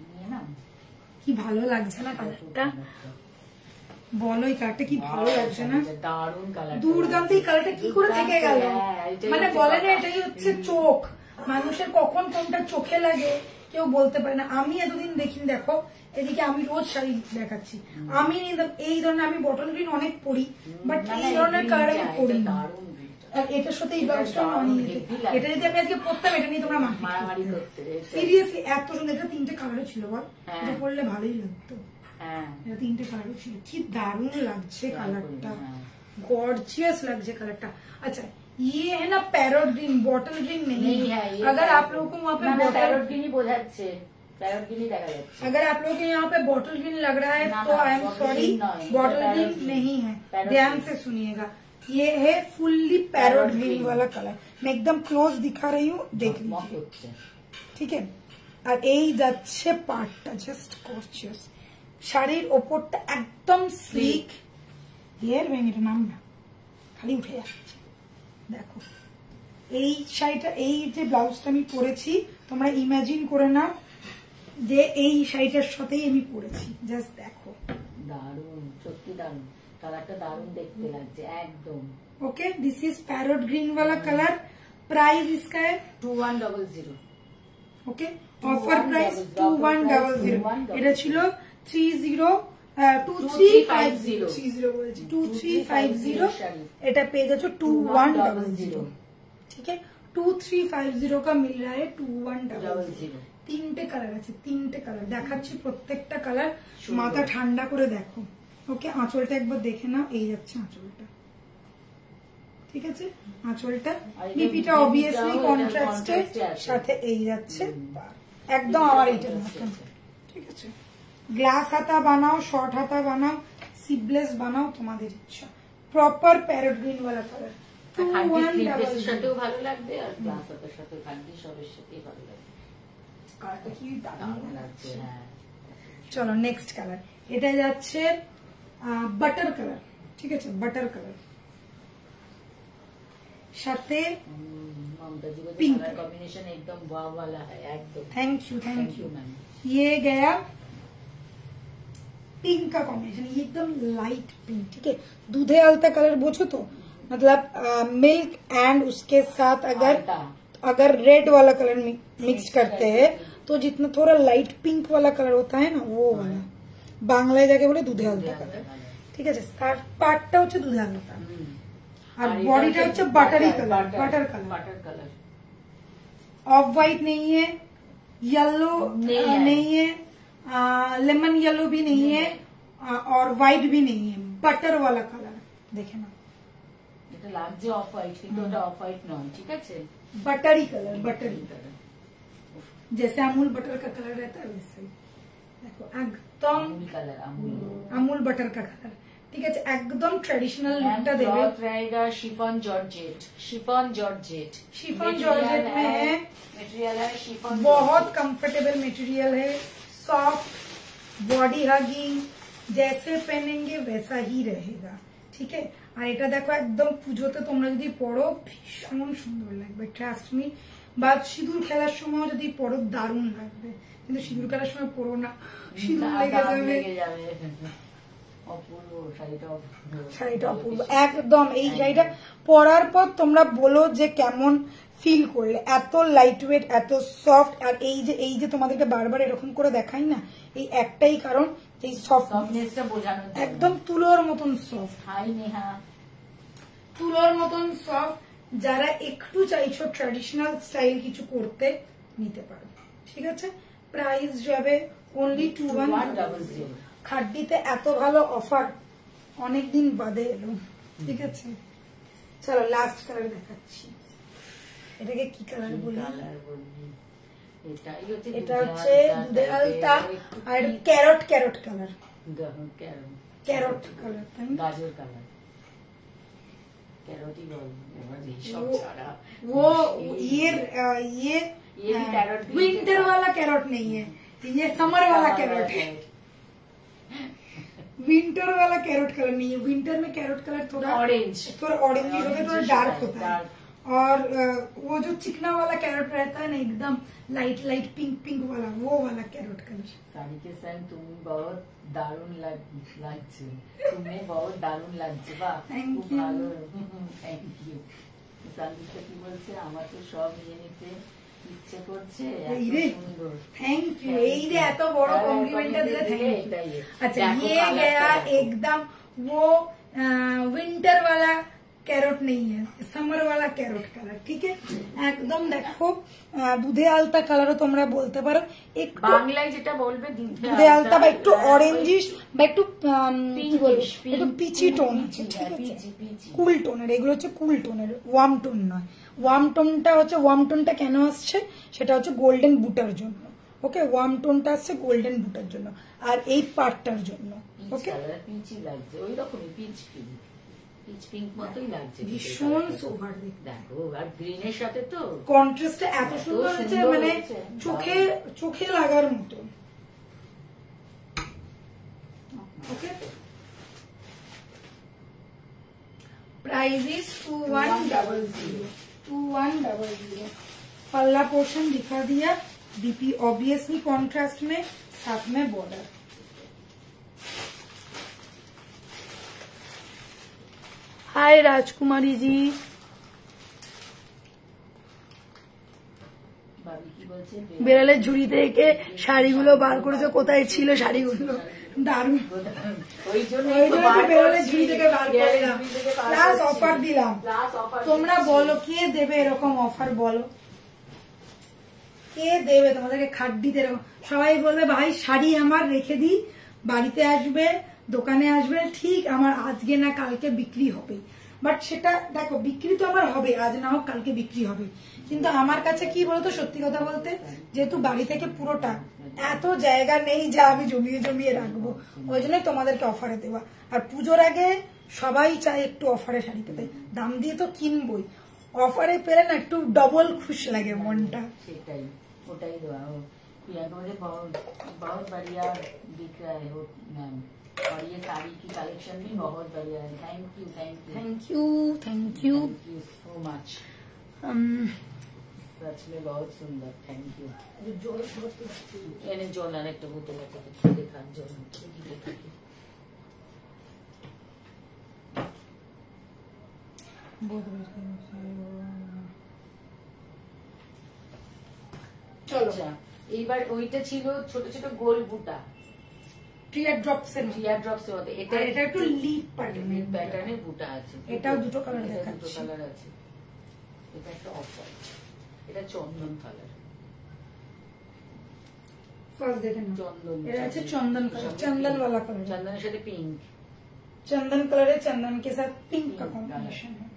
[SPEAKER 2] নিয়ে নাও।
[SPEAKER 1] কি ভালো লাগছে না কালারটা, বলো এই কালারটা কি ভালো লাগছে না?
[SPEAKER 2] দারুণ কালার,
[SPEAKER 1] দুর্দান্ত। এই কালারটা কি করে থেকে গেল, মানে বলে না এটাই হচ্ছে চোখ। মানুষের কখন কোনটা চোখে লাগে কেউ বলতে পারে না। আমি এতদিন দেখিনি, দেখো এদিকে আমি রোজ শাড়ি দেখাচ্ছি। আমি এই ধরনের, আমি বটল গ্রিন অনেক পরি, বাট এই ধরনের কালার আমি পরি না। আর এটার সাথে এই ব্লাউজটা মানিয়ে, এটা যদি আমি আজকে পরতাম এটা নিয়ে তোমরা
[SPEAKER 2] মারামারি করতে।
[SPEAKER 1] সিরিয়াসলি এত সুন্দর। এটা 3টে কালারও ছিল বল, এটা পরলে ভালোই লাগতো।
[SPEAKER 2] হ্যাঁ
[SPEAKER 1] এটা 3টে কালারও ছিল, কি দারুণ লাগছে কালারটা, गॉर्जियस লাগছে কালারটা। अच्छा ये है ना पैरोट ग्रीन, बॉटल ग्रीन नहीं है। अगर आप लोगों को वहाँ पे
[SPEAKER 2] पैरोट ग्रीन ही বোঝাচ্ছে, पैरोट ग्रीन ही দেখা যাচ্ছে।
[SPEAKER 1] अगर आप लोगों के यहाँ पे बॉटल ग्रीन लग रहा है तो I am sorry, bottle green नहीं है। ध्यान से सुनिएगा, ये है फुल्ली पैरोट ग्रीन वाला कलर। मैं एकदम क्लोज दिखा रही हूँ, देख लीजिए, ठीक है। আর এই যাচ্ছে পার্টটা জাস্ট গর্জিয়াস, শাড়ির ওপরটা একদম স্লিক। হেয়ার ব্যাঙের নাম না, খালি উঠে যাচ্ছে। দেখো এই শাড়িটা, এই যে ব্লাউজটা আমি পরেছি, তোমরা ইমাজিন করে নাও যে এই শাড়িটার সাথেই আমি পরেছি। জাস্ট দেখো,
[SPEAKER 2] দারুণ, সত্যি দারুণ, কালারটা দারুণ দেখতে লাগছে একদম।
[SPEAKER 1] Okay, this is parrot green वाला कलर। प्राइस इसका है
[SPEAKER 2] 2100।
[SPEAKER 1] Okay, offer price 2100। এটা ছিল 2350 এটা পেয়ে যাচ্ছ 2100। ठीक है, 2350 का मिल रहा है 2100। 3টে কালার আছে, 3টে কালার দেখাচ্ছি, প্রত্যেকটা কালার মাথা ঠান্ডা করে দেখো। ওকে, আঁচলটা একবার দেখে নাও, এই যাচ্ছে আঁচলটা, ঠিক আছে। আঁচলটা বিপিটা অবভিয়াসলি কন্ট্রাস্টের সাথে এই যাচ্ছে, একদম আমার এইটার মতন, ঠিক আছে। গ্লাস হাতা বানাও, শর্ট হাতা বানাও, সিবলেস বানাও, তোমাদের ইচ্ছা। প্রপার প্যারট গ্রিন वाला কালার,
[SPEAKER 2] সাথেও ভালো লাগবে আর গ্লাস হাতার সাথে খান্ডি সবের সাথে ভালো লাগবে।
[SPEAKER 1] কালারটা কি দারুণ লাগছে।
[SPEAKER 2] হ্যাঁ,
[SPEAKER 1] চলো নেক্সট কালার, এটা যাচ্ছে বাটার কালার, ঠিক আছে, বাটার কালার সাথে
[SPEAKER 2] पिंक कॉम्बिनेशन एकदम वाव वाला है एकदम।
[SPEAKER 1] Thank you ma'am. ये गया पिंक का कॉम्बिनेशन, ये एकदम लाइट पिंक, ठीक है। दूधे आलता कलर बोझो तो मतलब मिल्क एंड उसके साथ अगर रेड वाला कलर मिक्स करते हैं तो जितना थोड़ा लाइट पिंक वाला कलर होता है ना, वो वाला बांग्लाয় जाके बोले दूधे आलता कलर, ठीक है। पार्टটা হচ্ছে दूधे आलता और बॉडीটা হচ্ছে buttery colour, butter
[SPEAKER 2] colour.
[SPEAKER 1] Of white नहीं है, येलो नहीं है, लेमन येलो भी नहीं है और व्हाइट भी नहीं है, बटर वाला कलर देखे ना।
[SPEAKER 2] এটা লাগছে অফ হোয়াইট, কিন্তু ওটা অফ হোয়াইট নয়, ঠিক আছে,
[SPEAKER 1] बटरी कलर, बटरी कलर जैसे अमूल बटर का कलर रहता है वैसे ही। देखो एकदम
[SPEAKER 2] कलर
[SPEAKER 1] अमूल बटर का कलर, ठीक है, एकदम ट्रेडिशनल लुकটা देवे।
[SPEAKER 2] रहेगा chiffon georgette, chiffon georgette,
[SPEAKER 1] chiffon georgette में है,
[SPEAKER 2] मटेरियल है शिफॉन,
[SPEAKER 1] बहुत कंफर्टेबल मटेरियल है, सॉफ्ट, बॉडी हगिंग, जैसे पहनेंगे वैसा ही रहेगा, ठीक है। আর এটা দেখো একদম পুজোতে তোমরা যদি পরো ভীষণ সুন্দর লাগবে, ট্রাস্ট মি। বা সিঁদুর খেলার সময় যদি পরো দারুণ লাগবে, কিন্তু সিঁদুর খেলার সময় পরো না, সিঁদুর লেগে যাবে। শাড়িটা অপূর্ব একদম। এই শাড়িটা পরার পর তোমরা বলো যে কেমন ফিল করলে, এত লাইট ওয়েট, এত সফট। আর এই যে তোমাদেরকে বারবার এরকম করে দেখাই না, এই একটাই কারণ, এই সফটনেসটা বোঝানো, একদম তুলোর মতন সফট।
[SPEAKER 2] হাই নেহা,
[SPEAKER 1] তুলোর মতন সফট। যারা একটু চাইছো ট্র্যাডিশনাল স্টাইল কিছু করতে, নিতে পারো, ঠিক আছে। প্রাইস যাবে অনলি 2100। খাড্ডিতে এত ভালো অফার অনেকদিন বাদে এলো, ঠিক আছে। চলো লাস্ট কালার দেখাচ্ছি, এটাকে কি কালার বলি? এটা হচ্ছে দুধে আলতা আর ক্যারট কালার, ক্যারট কালার,
[SPEAKER 2] গাজর কালার, कैरोटी
[SPEAKER 1] वो ये विंटर वाला कैरोट नहीं है, ये समर वाला कैरोट है। विंटर वाला कैरोट कलर नहीं है, विंटर में कैरोट कलर थोड़ा ऑरेंज होता है, थोड़ा डार्क होता है। और वो जो चिकना वाला कैरोट रहता है ना, एकदम लाइट पिंक वाला, वो वाला कैरोट कलर।
[SPEAKER 2] साड़ी के संग तुम बहुत दारुण লাগছে, তুমি बहुत দারুণ লাগছে। বাহ, খুব ভালো, থ্যাংক ইউ। সান্দিতা কি বলছে, আমার তো সব নিয়ে নিতে ইচ্ছে করছে, এত সুন্দর,
[SPEAKER 1] थैंक यू। এই যে এত বড় কমপ্লিমেন্টটা দিলে থ্যাংক ইউ। अच्छा, ये गया एकदम वो विंटर वाला कैरोट कैरोट नहीं है, समर वाला कैरोट कलर। ठीक है, একদম দেখো দুধে আলতা কালারও তোমরা বলতে পারো, একটু
[SPEAKER 2] বাংলায় যেটা বলবে
[SPEAKER 1] দুধে আলতা বা একটু অরেঞ্জিশ বা একটু কি বলবো একটু পিচি টোন আছে। ঠিক আছে, কুল টোনের, এগুলো হচ্ছে কুল টোনের, ওয়ার্ম টোন নয়। ওয়ার্ম টোনটা হচ্ছে, ওয়ার্ম টোনটা কেন আসছে সেটা হচ্ছে গোল্ডেন বুটার জন্য। ওকে, ওয়ার্ম টোনটা আসছে গোল্ডেন বুটার জন্য আর এই পার্টটার জন্য। ওকে,
[SPEAKER 2] পিচি লাগছে, ওই রকমই পিচ পিঙ্ক মতোই লাগছে,
[SPEAKER 1] ভীষণ সোভার
[SPEAKER 2] দেখো। আর গ্রিনের সাথে তো
[SPEAKER 1] কন্ট্রাস্টটা এত সুন্দর হয়েছে, মানে চোখে লাগার মতো। ওকে, प्राइस इज 2100। पल्ला पोर्शन दिखा दिया, बीपी ऑब्वियसली कॉन्ट्रास्ट में, साथ में बॉर्डर। हाय राजकुमारी जी, বেড়ালের ঝুড়ি থেকে শাড়িগুলো বার করেছে, কোথায় ছিল শাড়িগুলো? দারুণ, ওই জন্য বেড়ালের ঝুড়ি থেকে বার করলাম, প্লাস অফার দিলাম। তোমরা বলো কে দেবে এরকম অফার? বলো কে দেবে তোমাদেরকে খাড্ডিতে এরকম? সবাই বলবে ভাই শাড়ি আমার রেখে দিই, বাড়িতে আসবে, দোকানে আসবে, ঠিক আমার আজকে না কালকে বিক্রি হবে। বাট সেটা দেখো, বিক্রি তো আমার হবে, আজ না হোক কালকে বিক্রি হবে। কিন্তু আমার কাছে কি বলতো, সত্যি কথা বলতে, যেহেতু বাড়ি থেকে পুরোটা এত জায়গা নেই যা আমি জমিয়ে জমিয়ে রাখবো, ওই জন্য তোমাদেরকে অফারে দেওয়া। আর পুজোর আগে সবাই চায় একটু অফারে শাড়ি পেতে, দাম দিয়ে তো কিনবই, অফারে পেলে না একটু ডবল খুশ লাগে মনটা।
[SPEAKER 2] সেটাই, ওটাই দেওয়া। बहुत बढ़िया दिख रहा है वो मैम, और ये साड़ी की कलेक्शन भी बहुत बढ़िया है। Thank you
[SPEAKER 1] thank you
[SPEAKER 2] so much, सच में बहुत सुंदर। Thank you. जोन अनेकटा बोतल देखा जोन চলো। এইবার ওইটা ছিল ছোট ছোট গোল বুটা,
[SPEAKER 1] টিয়ার ড্রপস
[SPEAKER 2] মতো। এটা
[SPEAKER 1] একটু লিফ
[SPEAKER 2] প্যাটার্নের বুটা আছে,
[SPEAKER 1] এটাও দুটো কালার দেখাচ্ছি,
[SPEAKER 2] দুটো কালার আছে। এটা একটা অফ হোয়াইট, এটা চন্দন কালার।
[SPEAKER 1] ফার্স্ট দেখেন চন্দন, এটা আছে চন্দন কালার, চন্দন वाला कलर,
[SPEAKER 2] चंदन साथ पिंक,
[SPEAKER 1] चंदन कलर है, चंदन के साथ पिंक का कॉम्बिनेशन है।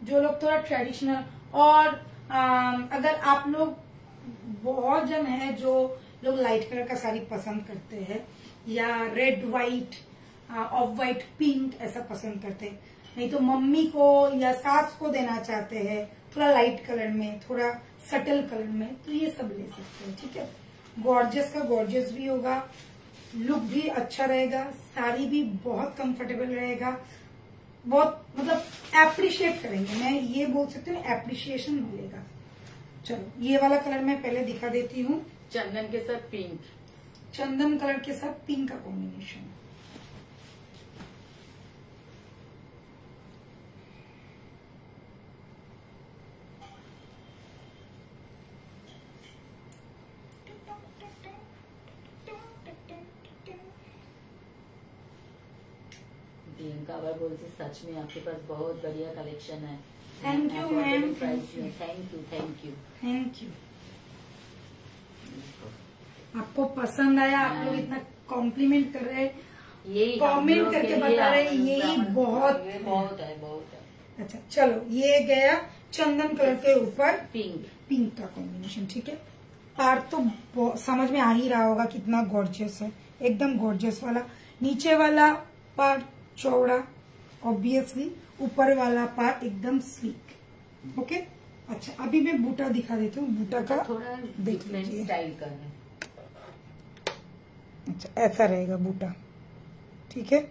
[SPEAKER 1] जो लोग थोड़ा ट्रेडिशनल, और अगर आप लोग, बहुत जन है जो लोग लाइट कलर का साड़ी पसंद करते हैं, या red white, of white pink ऐसा पसंद करते हैं, नहीं तो मम्मी को या सास को देना चाहते हैं थोड़ा लाइट कलर में, थोड़ा सटल कलर में, तो ये सब ले सकते हैं। ठीक है, गॉर्जियस का गॉर्जियस भी होगा, लुक भी अच्छा रहेगा, साड़ी भी बहुत कंफर्टेबल रहेगा, बहुत मतलब एप्रिशिएट करेंगे, मैं ये बोल सकती हूँ, एप्रिशिएशन मिलेगा। चलो, ये वाला कलर मैं पहले दिखा देती हूँ,
[SPEAKER 2] चंदन के साथ पिंक,
[SPEAKER 1] चंदन कलर के साथ पिंक का कॉम्बिनेशन।
[SPEAKER 2] काबर बोलते सच में आपके पास बहुत बढ़िया कलेक्शन है।
[SPEAKER 1] Thank you ma'am,
[SPEAKER 2] thank you.
[SPEAKER 1] आपको पसंद आया? आप लोग इतना कॉम्प्लीमेंट कर रहे हैं,
[SPEAKER 2] यही
[SPEAKER 1] कमेंट करके बता रहे हैं, यही बहुत है। अच्छा चलो, ये गया चंदन कलर के ऊपर पिंक का कॉम्बिनेशन। ठीक है, पार्ट तो समझ में आ ही रहा होगा कितना गॉर्जियस है, एकदम गॉर्जियस वाला। नीचे वाला पार्ट चौड़ा ऑब्वियसली, ऊपर वाला पार्ट एकदम स्लीक। ओके, अच्छा अभी मैं बूटा दिखा देती हूँ, बूटा का
[SPEAKER 2] थोड़ा
[SPEAKER 1] देख लीजिए
[SPEAKER 2] स्टाइल का है।
[SPEAKER 1] अच्छा ऐसा रहेगा बूटा, ठीक है,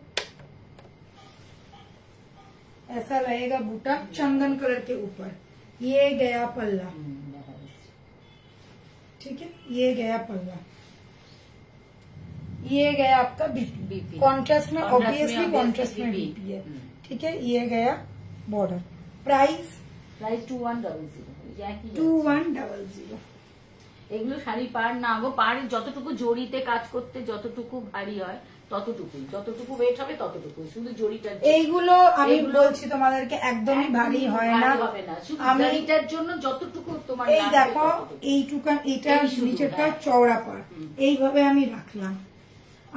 [SPEAKER 1] ऐसा रहेगा बूटा चंदन कलर के ऊपर। ये गया पल्ला, ठीक है, ये गया पल्ला, ये गया आपका बीपी, कॉन्ट्रास्ट में ऑब्वियसली कॉन्ट्रास्ट में बीपी है। ठीक है, ये गया बॉर्डर। प्राइस 2100।
[SPEAKER 2] এগুলো শাড়ি পাড় না গো, পাড় যতটুকু জড়িতে কাজ করতে যতটুকু ভারী হয় ততটুকুই, যতটুকু ওয়েট হবে ততটুকুই, শুধু জড়িটার।
[SPEAKER 1] এইগুলো আমি বলছি তোমাদেরকে একদমই ভারী হয় না,
[SPEAKER 2] আমি জড়িটার জন্য যতটুকু তোমার
[SPEAKER 1] এই দেখো এইটুকান, এটা নিচেরটা চওড়া পার, এইভাবে আমি রাখলাম,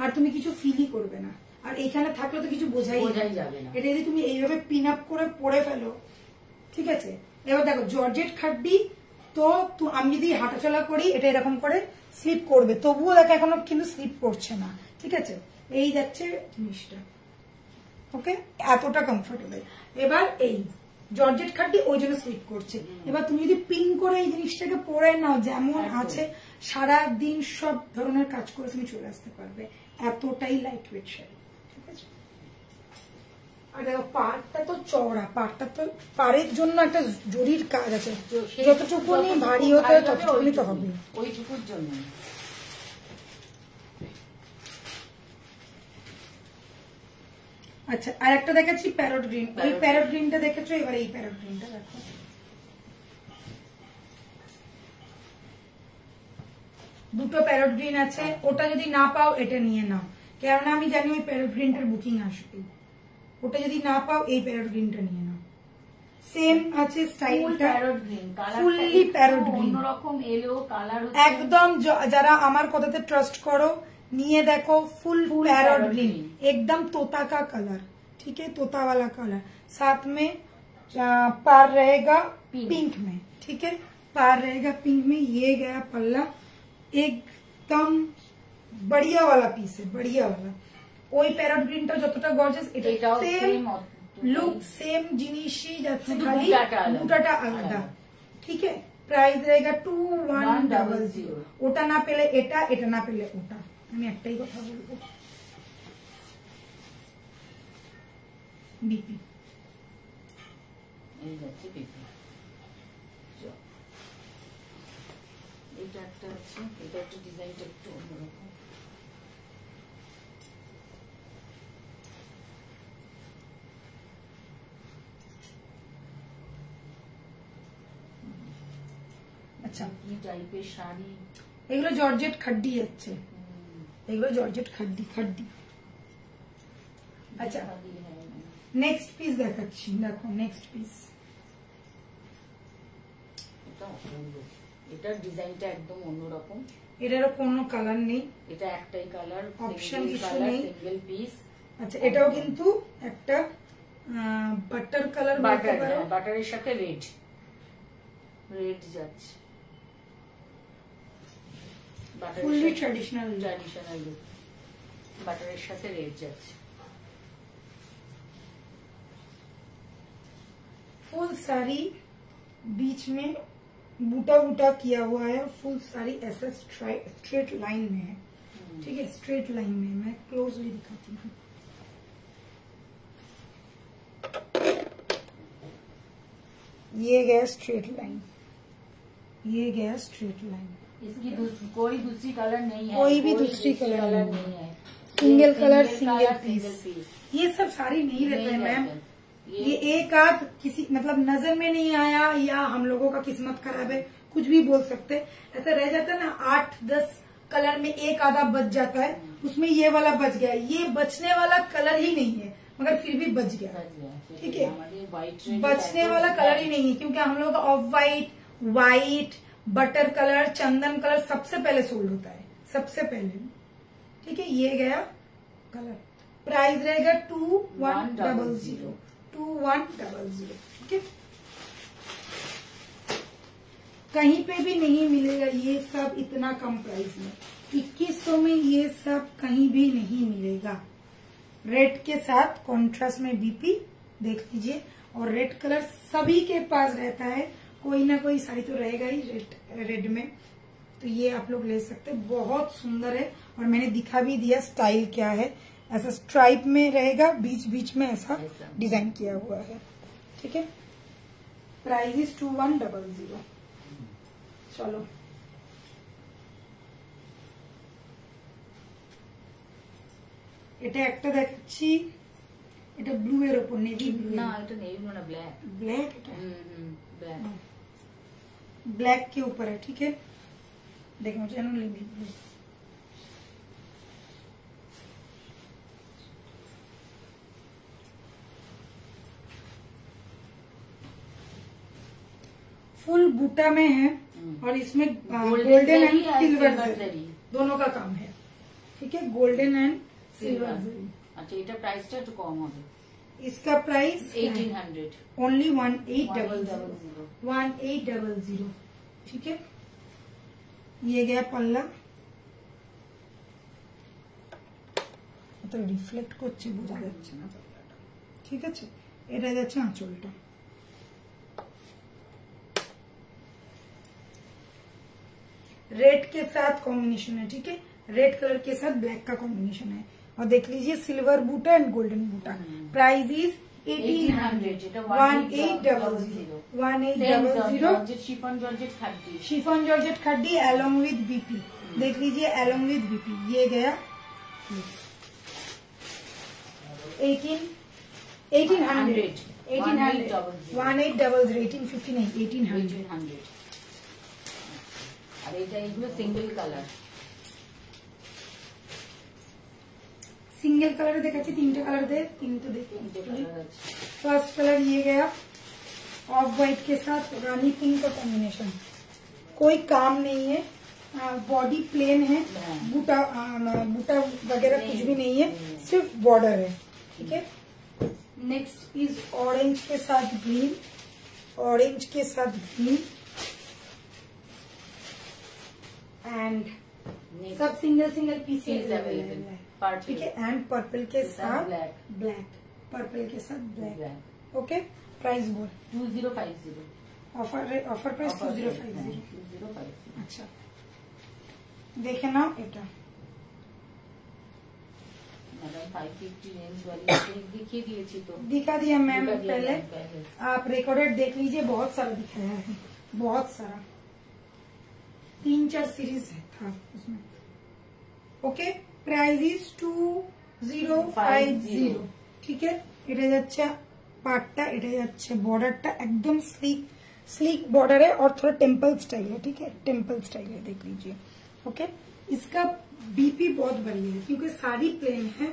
[SPEAKER 1] আর তুমি কিছু ফিলই করবে না। আর এখানে থাকলে তো কিছু বোঝাই যাবে না। এটা যদি তুমি এইভাবে পিন আপ করে পরে ফেলো, ঠিক আছে। এবার দেখো জর্জেট খাড্ডি, তো আমি যদি হাঁটাচলা করি এটা এরকম করে স্লিপ করবে, তবুও দেখো এখনো কিন্তু স্লিপ করছে না, ঠিক আছে। এই যাচ্ছে জিনিসটা, ওকে, এতটা কমফোর্টেবল। এবার এই জর্জেট খাড্ডি ওই জন্য স্লিপ করছে। এবার তুমি যদি পিন করে এই জিনিসটাকে পরে নাও যেমন আছে, সারা দিন সব ধরনের কাজ করে তুমি চলে আসতে পারবে, এতটাই লাইট ওয়েট শাড়ি, ঠিক আছে। আর দেখো পাড়টা তো চওড়া, পাড়টা তো পাড়ের জন্য একটা জরির কাজ আছে, যতটুকুনি ভারী হতে হয় ততটুকুনি তো হবে,
[SPEAKER 2] ওইটুকুর জন্য।
[SPEAKER 1] আচ্ছা, আর একটা দেখাচ্ছি প্যারট গ্রিন। ওই প্যারট গ্রিনটা দেখেছো, এবার এই প্যারট গ্রিনটা দেখো। দুটো প্যারট গ্রিন আছে, ওটা যদি না পাও এটা নিয়ে নাও, কেননা আমি জানি ওই প্যারট গ্রিনটার বুকিং আসবে। ওটা যদি না পাও এই প্যারট গ্রিনটা নিয়ে নাও, সেম আছে স্টাইলটা, ফুললি প্যারট গ্রিন,
[SPEAKER 2] অন্যরকম এলো কালার,
[SPEAKER 1] একদম। যারা আমার কথাতে ট্রাস্ট করো নিয়ে দেখো, ফুল पैरट ग्रीन एकदम तोता का कलर, ठीक है, तोता वाला कलर, साथ में पार रहेगा पिंक में, ठीक है, पार रहेगा पिंक में। ये गया पल्ला, एकदम बढ़िया वाला पीस है, बढ़िया वाला। ওই প্যারট গ্রিনটা যতটা গর্জিয়াস, এটা সেম লুক, সেম জিনিসই যাচ্ছে, খালি বুটাটা আলাদা, ঠিক है। প্রাইস रहेगा 2100। ওটা না পেলে এটা, এটা না পেলে ওটা। আমি একটাই কথা বলবো, বিপি
[SPEAKER 2] এই যাচ্ছে বিপি। এটা একটা আছে, এটা একটু ডিজাইনটা একটু অন্যরকম।
[SPEAKER 1] আচ্ছা,
[SPEAKER 2] কি টাইপের শাড়ি
[SPEAKER 1] এগুলো? জর্জেট খাড্ডি যাচ্ছে, এগুলো জর্জেট খাড্ডি খাড্ডি। আচ্ছা, নেক্সট পিস দেখাচ্ছি, দেখো নেক্সট পিস।
[SPEAKER 2] এটার ডিজাইনটা একদম অন্যরকম,
[SPEAKER 1] এটারও কোনো কালার নেই,
[SPEAKER 2] এটা একটাই কালার,
[SPEAKER 1] অপশন কিছু নেই,
[SPEAKER 2] সিঙ্গেল পিস।
[SPEAKER 1] আচ্ছা, এটাও কিন্তু একটা বাটার কালার,
[SPEAKER 2] বাটারের সাথে রেড, রেড যাচ্ছে,
[SPEAKER 1] ফুললি ট্র্যাডিশনাল
[SPEAKER 2] লুক, বাটারের সাথে রেড যাচ্ছে।
[SPEAKER 1] फुल साड़ी बीच में बूटा बूटा किया हुआ है, फुल साड़ी ऐसा स्ट्रेट लाइन में है, ठीक है, स्ट्रेट लाइन में। मैं क्लोजली दिखाती हूँ, ये गया स्ट्रेट लाइन, ये गया स्ट्रेट लाइन।
[SPEAKER 2] इसकी कोई दूसरी कलर नहीं है,
[SPEAKER 1] कोई भी दूसरी कलर
[SPEAKER 2] नहीं है,
[SPEAKER 1] सिंगल कलर सिंगल पीस। ये सब साड़ी नहीं रहते हैं मैम, ये एक आध किसी मतलब नजर में नहीं आया, या हम लोगों का किस्मत खराब है, कुछ भी बोल सकते। ऐसा रह जाता है ना, 8-10 कलर में एक आधा बच जाता है, उसमें ये वाला बच गया। ये बचने वाला कलर ही नहीं है, मगर फिर भी बच गया, ठीक है। बचने वाला कलर ही नहीं है, क्योंकि हम लोग of white, white, butter colour, Chandan colour सबसे पहले सोल्ड होता है, सबसे पहले, ठीक है। ये गया कलर, प्राइस रहेगा 2100, 2100, ठीक है। कहीं पे भी नहीं मिलेगा ये सब इतना कम प्राइस में, 2100 में ये सब कहीं भी नहीं मिलेगा। रेड के साथ कॉन्ट्रास्ट में बीपी देख लीजिए, और रेड कलर सभी के पास रहता है, कोई ना कोई साड़ी तो रहेगा ही रेड में, तो ये आप लोग ले सकते हैं, बहुत सुंदर है। और मैंने दिखा भी दिया स्टाइल क्या है, ऐसा स्ट्राइप में रहेगा, बीच बीच में ऐसा डिजाइन किया हुआ है, ठीक है। Price is 2100। चलो, এটা একটা দেখাচ্ছি, এটা ব্লু এর উপর, নেভি ব্লু।
[SPEAKER 2] না, এটা নেভি ব্লু না, ব্ল্যাক।
[SPEAKER 1] ब्लैक, এটা
[SPEAKER 2] ब्लैक,
[SPEAKER 1] ब्लैक के ऊपर है, ठीक है। देखो मुझे ना नेवी ब्लू, फुल बूटा में है और इसमें गोल्डन एंड सिल्वर जरी दोनों का काम है। ठीक है, गोल्डन एंड सिल्वर जरी।
[SPEAKER 2] अच्छा, এটা প্রাইসটা একটু কম হবে।
[SPEAKER 1] इसका प्राइस
[SPEAKER 2] 1800
[SPEAKER 1] ओनली 1800। ठीक है, ये गया पल्ला, তো রিফ্লেক্ট করছে বোঝা যাচ্ছে না পল্লাটা। ঠিক আছে, এটা যাচ্ছে আঁচলটা। रेड के साथ कॉम्बिनेशन है। ठीक है, रेड कलर के साथ ब्लैक का कॉम्बिनेशन है और देख लीजिए सिल्वर बूटा एंड गोल्डन बूटा। Price is 1800। 1800 शिफॉन जॉर्जेट खड्डी अलोंग विद बीपी। देख लीजिए अलोंग विद बीपी। ये गया 1800 1800 1850 नहीं 1800।
[SPEAKER 2] আর এটা এগুলো সিঙ্গেল কালার।
[SPEAKER 1] सिंगल कलर देखा 3टे कलर दे 3 देखिए। फर्स्ट कलर ये गया ऑफ व्हाइट के साथ रानी पिंक का कॉम्बिनेशन। कोई काम नहीं है, बॉडी प्लेन है, बूटा बूटा वगैरह कुछ भी नहीं है, सिर्फ बॉर्डर है। ठीक है, नेक्स्ट इज ऑरेंज के साथ ग्रीन। ऑरेंज के साथ ग्रीन एंड सब सिंगल सिंगल पीसेज अवेलेबल है। ठीक है, एंड पर्पल के साथ ब्लैक। पर्पल के साथ ब्लैक। ओके, प्राइस बोल
[SPEAKER 2] 2050।
[SPEAKER 1] Offer price 2050। अच्छा, देखे ना এটা
[SPEAKER 2] मैडम 550 रेंज वाली दिखी दिए तो
[SPEAKER 1] दिखा दिया मैम पहले। आप रिकॉर्डेड देख लीजिए, बहुत सारा दिखाया है, बहुत सारा 3-4 सीरीज है था उसमें। Okay, price is 2050। ठीक है, এটা যাচ্ছে পাটটা, এটা যাচ্ছে বর্ডারটা একদম स्लीक बॉर्डर है और थोड़ा टेम्पल स्टाइल है। ठीक है, टेम्पल स्टाइल है, देख लीजिए। ओके, इसका बीपी बहुत बढ़िया है क्योंकि साड़ी प्लेन है,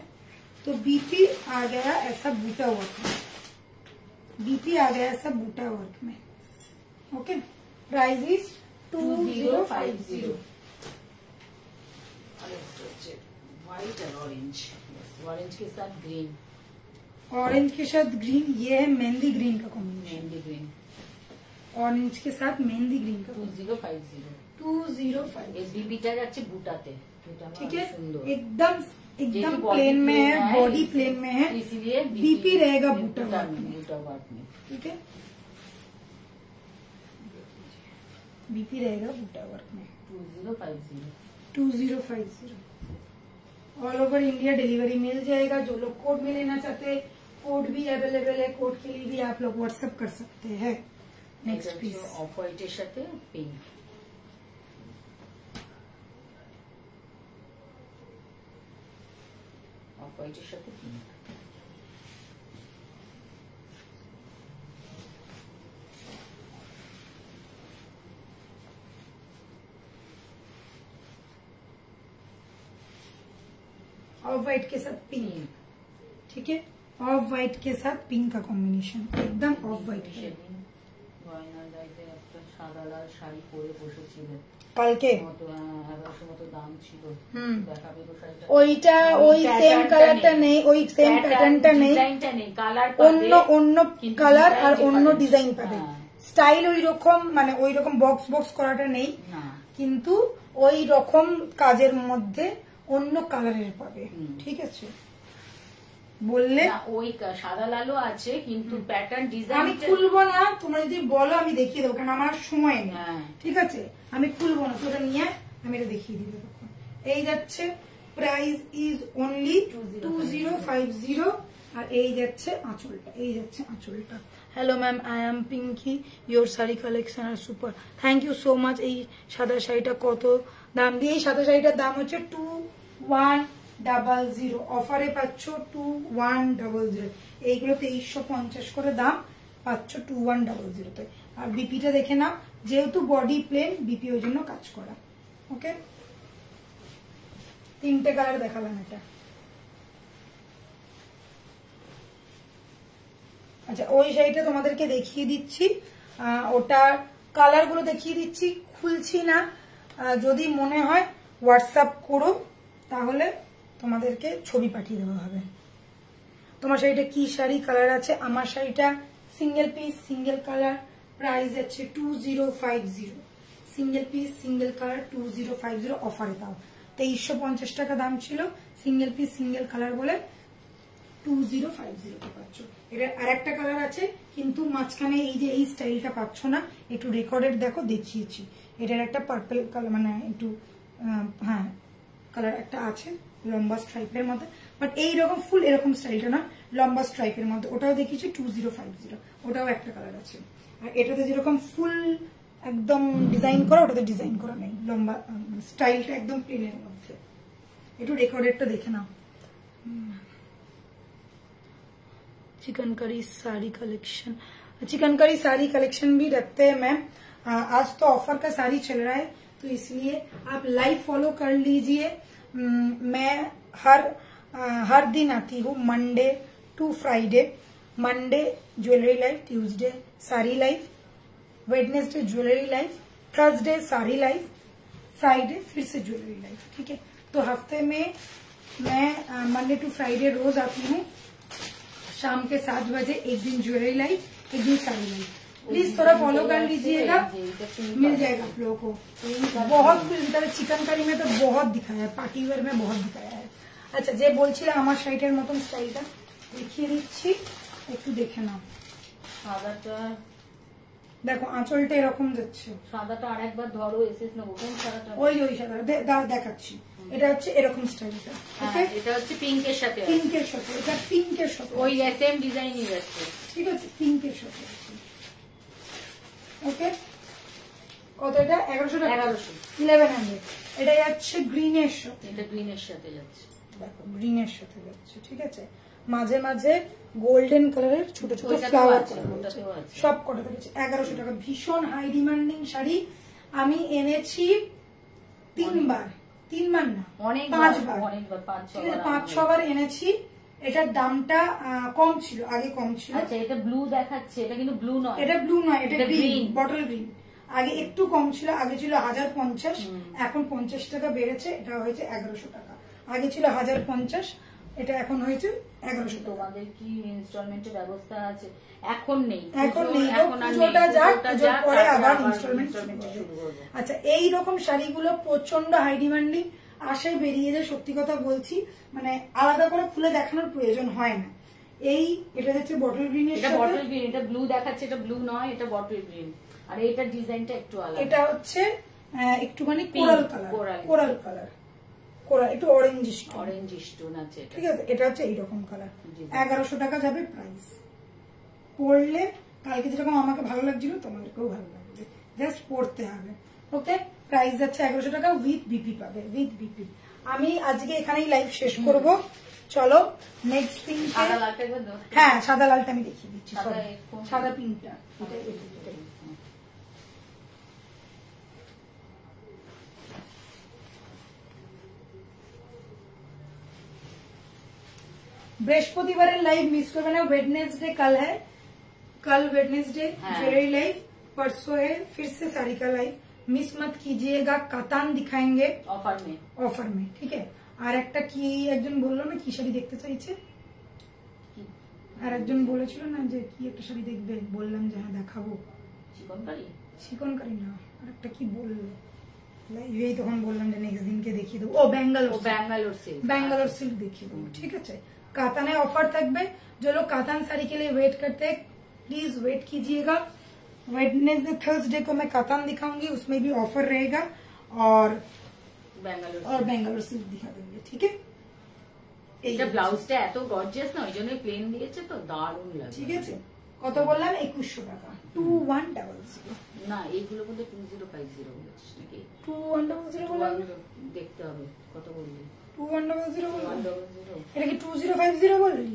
[SPEAKER 1] तो बीपी आ गया ऐसा बूटा वर्क में। बीपी आ गया ऐसा बूटा वर्क में। Okay, price is 2050।
[SPEAKER 2] व्हाइट और ऑरेंज। ऑरेंज के साथ ग्रीन।
[SPEAKER 1] ऑरेंज के साथ ग्रीन, ये है मेहंदी ग्रीन का कॉम्बिनेशन।
[SPEAKER 2] मेहंदी ग्रीन
[SPEAKER 1] ऑरेंज के साथ मेहंदी ग्रीन का
[SPEAKER 2] 2050।
[SPEAKER 1] 2050।
[SPEAKER 2] ये बीबीটা যাচ্ছে বুটাতে।
[SPEAKER 1] ठीक है, एकदम एकदम प्लेन में है, बॉडी प्लेन में है,
[SPEAKER 2] इसलिए
[SPEAKER 1] बीपी रहेगा बूटा वर्क में। ठीक है, बीपी रहेगा बूटा वर्क में 2050। ऑल ओवर इंडिया डिलीवरी मिल जाएगा। जो लोग कोड में लेना चाहते हैं, कोड भी अवेलेबल है, कोड के लिए भी आप लोग व्हाट्सएप कर सकते हैं। नेक्स्ट पीस
[SPEAKER 2] ऑफ व्हाइटेর সাথে পিঙ্ক। ऑफ व्हाइटेর সাথে পিঙ্ক।
[SPEAKER 1] ऑफ व्हाइट के साथ पिंक। ठीक है, ऑफ व्हाइट के साथ पिंक का कॉम्बिनेशन एकदम ऑफ व्हाइट है।
[SPEAKER 2] সাদা লাল শাড়ি পরে বসেছিলেন
[SPEAKER 1] কালকে,
[SPEAKER 2] 1100 মতো দাম ছিল। দেখাবে তো শাড়িটা,
[SPEAKER 1] ওইটা ওই সেম কালারটা নেই, ওই সেম প্যাটার্নটা নেই,
[SPEAKER 2] ডিজাইনটা নেই, কালার
[SPEAKER 1] অন্য অন্য কালার আর অন্য ডিজাইন পাবে। স্টাইল ওই রকম, মানে ওই রকম বক্স বক্স করাটা নেই, কিন্তু ওই রকম কাজের মধ্যে অন্য কালারের পাবে। ঠিক আছে, বললে
[SPEAKER 2] ওই সাদা লালও আছে কিন্তু প্যাটার্ন ডিজাইন
[SPEAKER 1] আমি খুলবো না, তোমরা যদি বলো আমি দেখিয়ে দেবো, কারণ আমার সময় নেই। ঠিক আছে, আমি খুলবো না, তোরা নিয়ে আমি এটা দেখিয়ে দিব। এই যাচ্ছে প্রাইস ইজ অনলি 2050 আর এই যাচ্ছে আঁচলটা, এই যাচ্ছে আঁচলটা। Hello ma'am, I am Pinky, your sari collection আর super, thank you so much. এই সাদা শাড়িটা কত দাম দিয়ে? এই সাদা শাড়িটার দাম হচ্ছে 2100। অফারে পাচ্ছ 2100। এইগুলো 2350 করে দাম, পাচ্ছ 2100 আর বিপিটা দেখে নাও, যেহেতু বডি প্লেন, বিপি ওই জন্য কাজ করা। ওকে, 3টে কালার দেখালাম এটা। আচ্ছা, ওই শাড়িটা তোমাদেরকে দেখিয়ে দিচ্ছি। ওটা কালার গুলো দেখিয়ে দিচ্ছি, খুলছি না, যদি মনে হয় হোয়াটসঅ্যাপ করো, তাহলে তোমাদেরকে ছবি পাঠিয়ে দেওয়া হবে। তোমার শাড়িটা কি শাড়ি কালার আছে? আমার শাড়িটা single piece single colour, price আছে 2050, সিঙ্গেল পিস সিঙ্গেল কালার 2050, অফারে দাও 2350 টাকা দাম ছিল, সিঙ্গেল পিস সিঙ্গেল কালার বলে 2050 পাচ্ছ। এটা আর একটা কালার আছে, কিন্তু মাঝখানে এই যে এই স্টাইলটা পাচ্ছ না, একটু রেকর্ডেড দেখো, দেখিয়েছি। এটার একটা পার্পল কালার, মানে একটু হ্যাঁ কালার একটা আছে লম্বা স্ট্রাইপের মধ্যে, বাট এইরকম ফুল এরকম স্টাইলটা না, লম্বা স্ট্রাইপের মধ্যে, ওটাও দেখিয়েছি 2050, ওটাও একটা কালার আছে। আর এটাতে যেরকম ফুল একদম ডিজাইন করা, ওটাতে ডিজাইন করা নেই, লম্বা স্টাইলটা একদম প্লেনের মধ্যে। একটু রেকর্ডেডটা দেখে নাও। चिकनकारी साड़ी कलेक्शन, चिकनकारी साड़ी कलेक्शन भी रखते हैं मैम। आज तो ऑफर का साड़ी चल रहा है, तो इसलिए आप लाइव फॉलो कर लीजिए। मैं हर दिन आती हूँ, Monday to Friday. Monday jewellery live, Tuesday sari live, Wednesday jewellery live, Thursday sari live, Friday फिर से ज्वेलरी लाइव। ठीक है, तो हफ्ते में मैं मंडे टू फ्राइडे रोज आती हूँ, शाम के 7 बजे, एक दिन ज्वेलरी लाइव, एक दिन साड़ी लाइव। प्लीज थोड़ा फॉलो कर लीजिएगा, मिल जाएगा आप लोगों को बहुत कुछ। चिकनकारी में तो बहुत दिखाया है, पार्टी वेयर में बहुत दिखाया है। अच्छा, যে বলছিলাম আমার শাড়িটার মতন স্টাইলটা দেখিয়ে দিচ্ছি, একটু দেখে নাও।
[SPEAKER 2] সাদাটা
[SPEAKER 1] দেখো আঁচলটা এরকম যাচ্ছে,
[SPEAKER 2] সাদাটা আরেকবার ধরো, এসএস নেবো কোন সাদাটা?
[SPEAKER 1] ওই সাদা দেখাচ্ছি। এটা হচ্ছে এরকম স্টাইলটা,
[SPEAKER 2] এটা হচ্ছে পিঙ্কের সাথে,
[SPEAKER 1] পিঙ্কের সাথে, এটা পিঙ্কের সাথে,
[SPEAKER 2] ওই সেম ডিজাইনই যাচ্ছে।
[SPEAKER 1] ঠিক আছে, পিঙ্কের সাথে। ওকে, কত এটা? 1100। এটা যাচ্ছে গ্রিনের সাথে,
[SPEAKER 2] এটা গ্রিনের সাথে যাচ্ছে,
[SPEAKER 1] দেখো গ্রিনের সাথে যাচ্ছে। ঠিক আছে, মাঝে মাঝে গোল্ডেন কালারের ছোট ছোট ফ্লাওয়ার সব কটা দিচ্ছে। 1100 টাকা, ভীষণ হাই ডিমান্ডিং শাড়ি। আমি এনেছি 3 বার না, 5 বার, 5-6 বার এনেছি। এটার দামটা কম ছিল, আগে কম ছিল।
[SPEAKER 2] আচ্ছা, এটা ব্লু দেখাচ্ছে, এটা কিন্তু ব্লু নয়,
[SPEAKER 1] এটা ব্লু নয়, এটা গ্রিন, বটল গ্রিন। আগে একটু কম ছিল, আগে ছিল 1050, এখন 50 টাকা বেড়েছে, এটা হয়েছে 1100 টাকা। আগে ছিল 1050, এটা এখন হয়েছে 1100 টাকা।
[SPEAKER 2] তোমাদের কি ইনস্টলমেন্টের ব্যবস্থা আছে? এখন নেই,
[SPEAKER 1] এখন পুজোটা যাক, পুজোর পরে আবার ইনস্টলমেন্ট শুরু হবে। আচ্ছা, এই রকম শাড়িগুলো প্রচন্ড হাই ডিমান্ডিং, আশায় বেরিয়ে যায়, সত্যি কথা বলছি, মানে আলাদা করে খুলে দেখানোর প্রয়োজন হয় না। এটা হচ্ছে বটল গ্রিনের সাথে,
[SPEAKER 2] এটা বটল গ্রিন, এটা ব্লু দেখাচ্ছে, এটা ব্লু নয়, এটা বটল গ্রিন। আর এটার ডিজাইনটা একটু আলাদা,
[SPEAKER 1] এটা হচ্ছে একটুখানি কোরাল কালার, একটু অরেঞ্জ
[SPEAKER 2] স্টোন আছে।
[SPEAKER 1] ঠিক আছে, এটা হচ্ছে এইরকম কালার। 1100 টাকা যাবে প্রাইস। পরলে কালকে যেরকম আমাকে ভালো লাগছিল, তোমাদেরকেও ভালো লাগবে, জাস্ট পড়তে হবে। ওকে, প্রাইস যাচ্ছে 1100 টাকা, উইথ বিপি পাবে, উইথ বিপি। আমি আজকে এখানেই লাইভ শেষ করব। চলো নেক্সট থিং, হ্যাঁ সাদা লালটা আমি দেখিয়ে দিচ্ছি, সাদা পিঙ্কটা। बृहस्पतिवार लाइव मिस करबे ना, वेडनेसडे कल है, कल वेडनेसडे ज्वेलरी लाइव, परसों है फिर से साड़ी का लाइव, मिस मत कीजिएगा। कातान दिखाएंगे ऑफर में, ठीक है। আর একটা কি একজন বললো না কি শাড়ি দেখতে চাইছে, আর একজন বলেছিল না যে কি একটা শাড়ি দেখবে, বললাম যে হ্যাঁ দেখাবো, চিকনকারি না, আর একটা কি বললো লাইভেই, তখন বললাম যে নেক্সট দিনকে দেখিয়ে দেবো। ও ব্যাঙ্গালোর সিল্ক দেখিয়ে দেবো, ঠিক আছে। काताने ऑफर থাকবে, जो लोग कातान साड़ी के लिए वेट करते हैं प्लीज वेट कीजिएगा। वेडनेसडे थर्सडे को मैं कातान दिखाऊंगी, उसमें भी ऑफर रहेगा, और বেঙ্গালোর সিল্ক দিখা দেবে, ঠিক আছে।
[SPEAKER 2] এইটা ব্লাউজটা এত গর্জিয়াস না, ওইজন্য প্লেন দিয়েছে, তো দারুণ লাগে,
[SPEAKER 1] ঠিক আছে। কত বললাম? 2100 টাকা, 2100।
[SPEAKER 2] না, এইগুলো বলতে 2050 বলেছিস নাকি?
[SPEAKER 1] 2100 বললাম,
[SPEAKER 2] দেখতে হবে কত বললি।
[SPEAKER 1] 2100 বললাম, এটা কি 2050 বললি?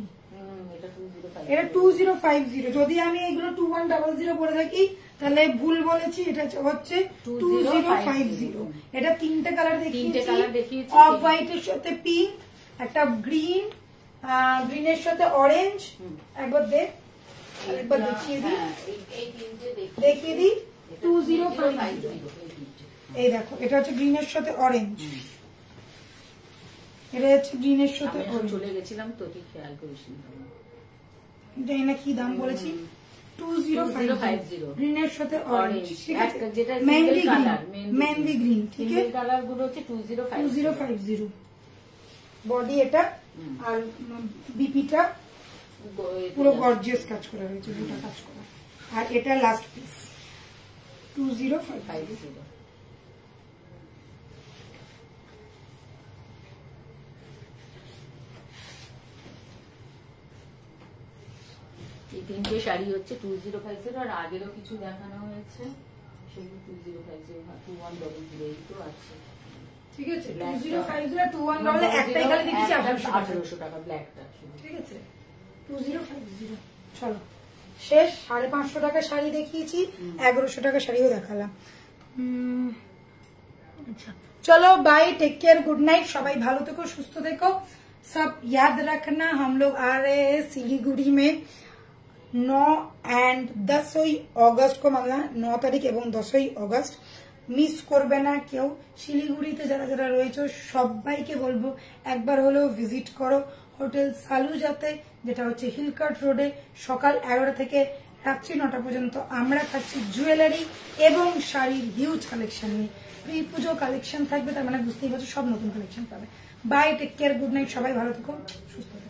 [SPEAKER 1] এটা 2050। যদি আমি এগুলো 2100 পরে থাকি তাহলে ভুল বলেছি, এটা হচ্ছে 2050। এটা 3টে কালার দেখিয়েছি, অফ হোয়াইটের সাথে পিঙ্ক, একটা গ্রিনের সাথে অরেঞ্জ। একবার দেখিয়ে দিই। 2050 এই দেখো এটা হচ্ছে গ্রিনের সাথে অরেঞ্জ, এটা হচ্ছে গ্রিনের সাথে অরেঞ্জ।
[SPEAKER 2] চলে গেছিলাম তো তুই খেয়াল করিস
[SPEAKER 1] জানি না কি দাম বলেছি। 2050 গ্রিনের সাথে অরেঞ্জ, ঠিক আছে,
[SPEAKER 2] যেটা
[SPEAKER 1] মেহেন্দি
[SPEAKER 2] কালার,
[SPEAKER 1] মেহেন্দি গ্রিন, ঠিক আছে,
[SPEAKER 2] কালার গুলো হচ্ছে
[SPEAKER 1] 2050 বডি এটা, আর বিপিটা পুরো গর্জিয়াস কাজ করা রয়েছে, দুটো কাজ করা, আর এটা লাস্ট পিস 2050।
[SPEAKER 2] এই তিনটে শাড়ি হচ্ছে 2050, আর আগেরও কিছু দেখানো হয়েছে সেগুলো 2050, 2100 এই তো আছে,
[SPEAKER 1] ঠিক আছে। 2050 আর 2100 একটাই খালি দেখেছি
[SPEAKER 2] 1800 টাকা ব্ল্যাকটা,
[SPEAKER 1] ঠিক আছে। 2050 চলো শেষ। 550 টাকা শাড়ি দেখিয়েছি, 1100 টাকা শাড়িও দেখালাম। আচ্ছা चलो bye, take care, good night, सबाई भालो থেকো, সুস্থ থেকো। सब याद रखना हम लोग आ रहे हैं सिलीगुड़ी में 9 एंड 10 अगस्त को, मतलब 9 तारीख एवं 10 अगस्त মিস করবে না কেউ। শিলিগুড়িতে যারা যারা রয়েছে সবাইকে বলবো একবার হলেও ভিজিট করো হোটেল সালুজাতে, যেটা হচ্ছে হিলকার্ট রোডে। সকাল 11টা থেকে রাত্রি 9টা পর্যন্ত আমরা থাকছি জুয়েলারি এবং শাড়ির হিউজ কালেকশন নিয়ে। প্রি পুজো কালেকশন থাকবে, তার মানে বুঝতেই পারছো সব নতুন কালেকশন পাবে। Bye, take care, good night, সবাই ভালো থেকো, সুস্থ থেকো।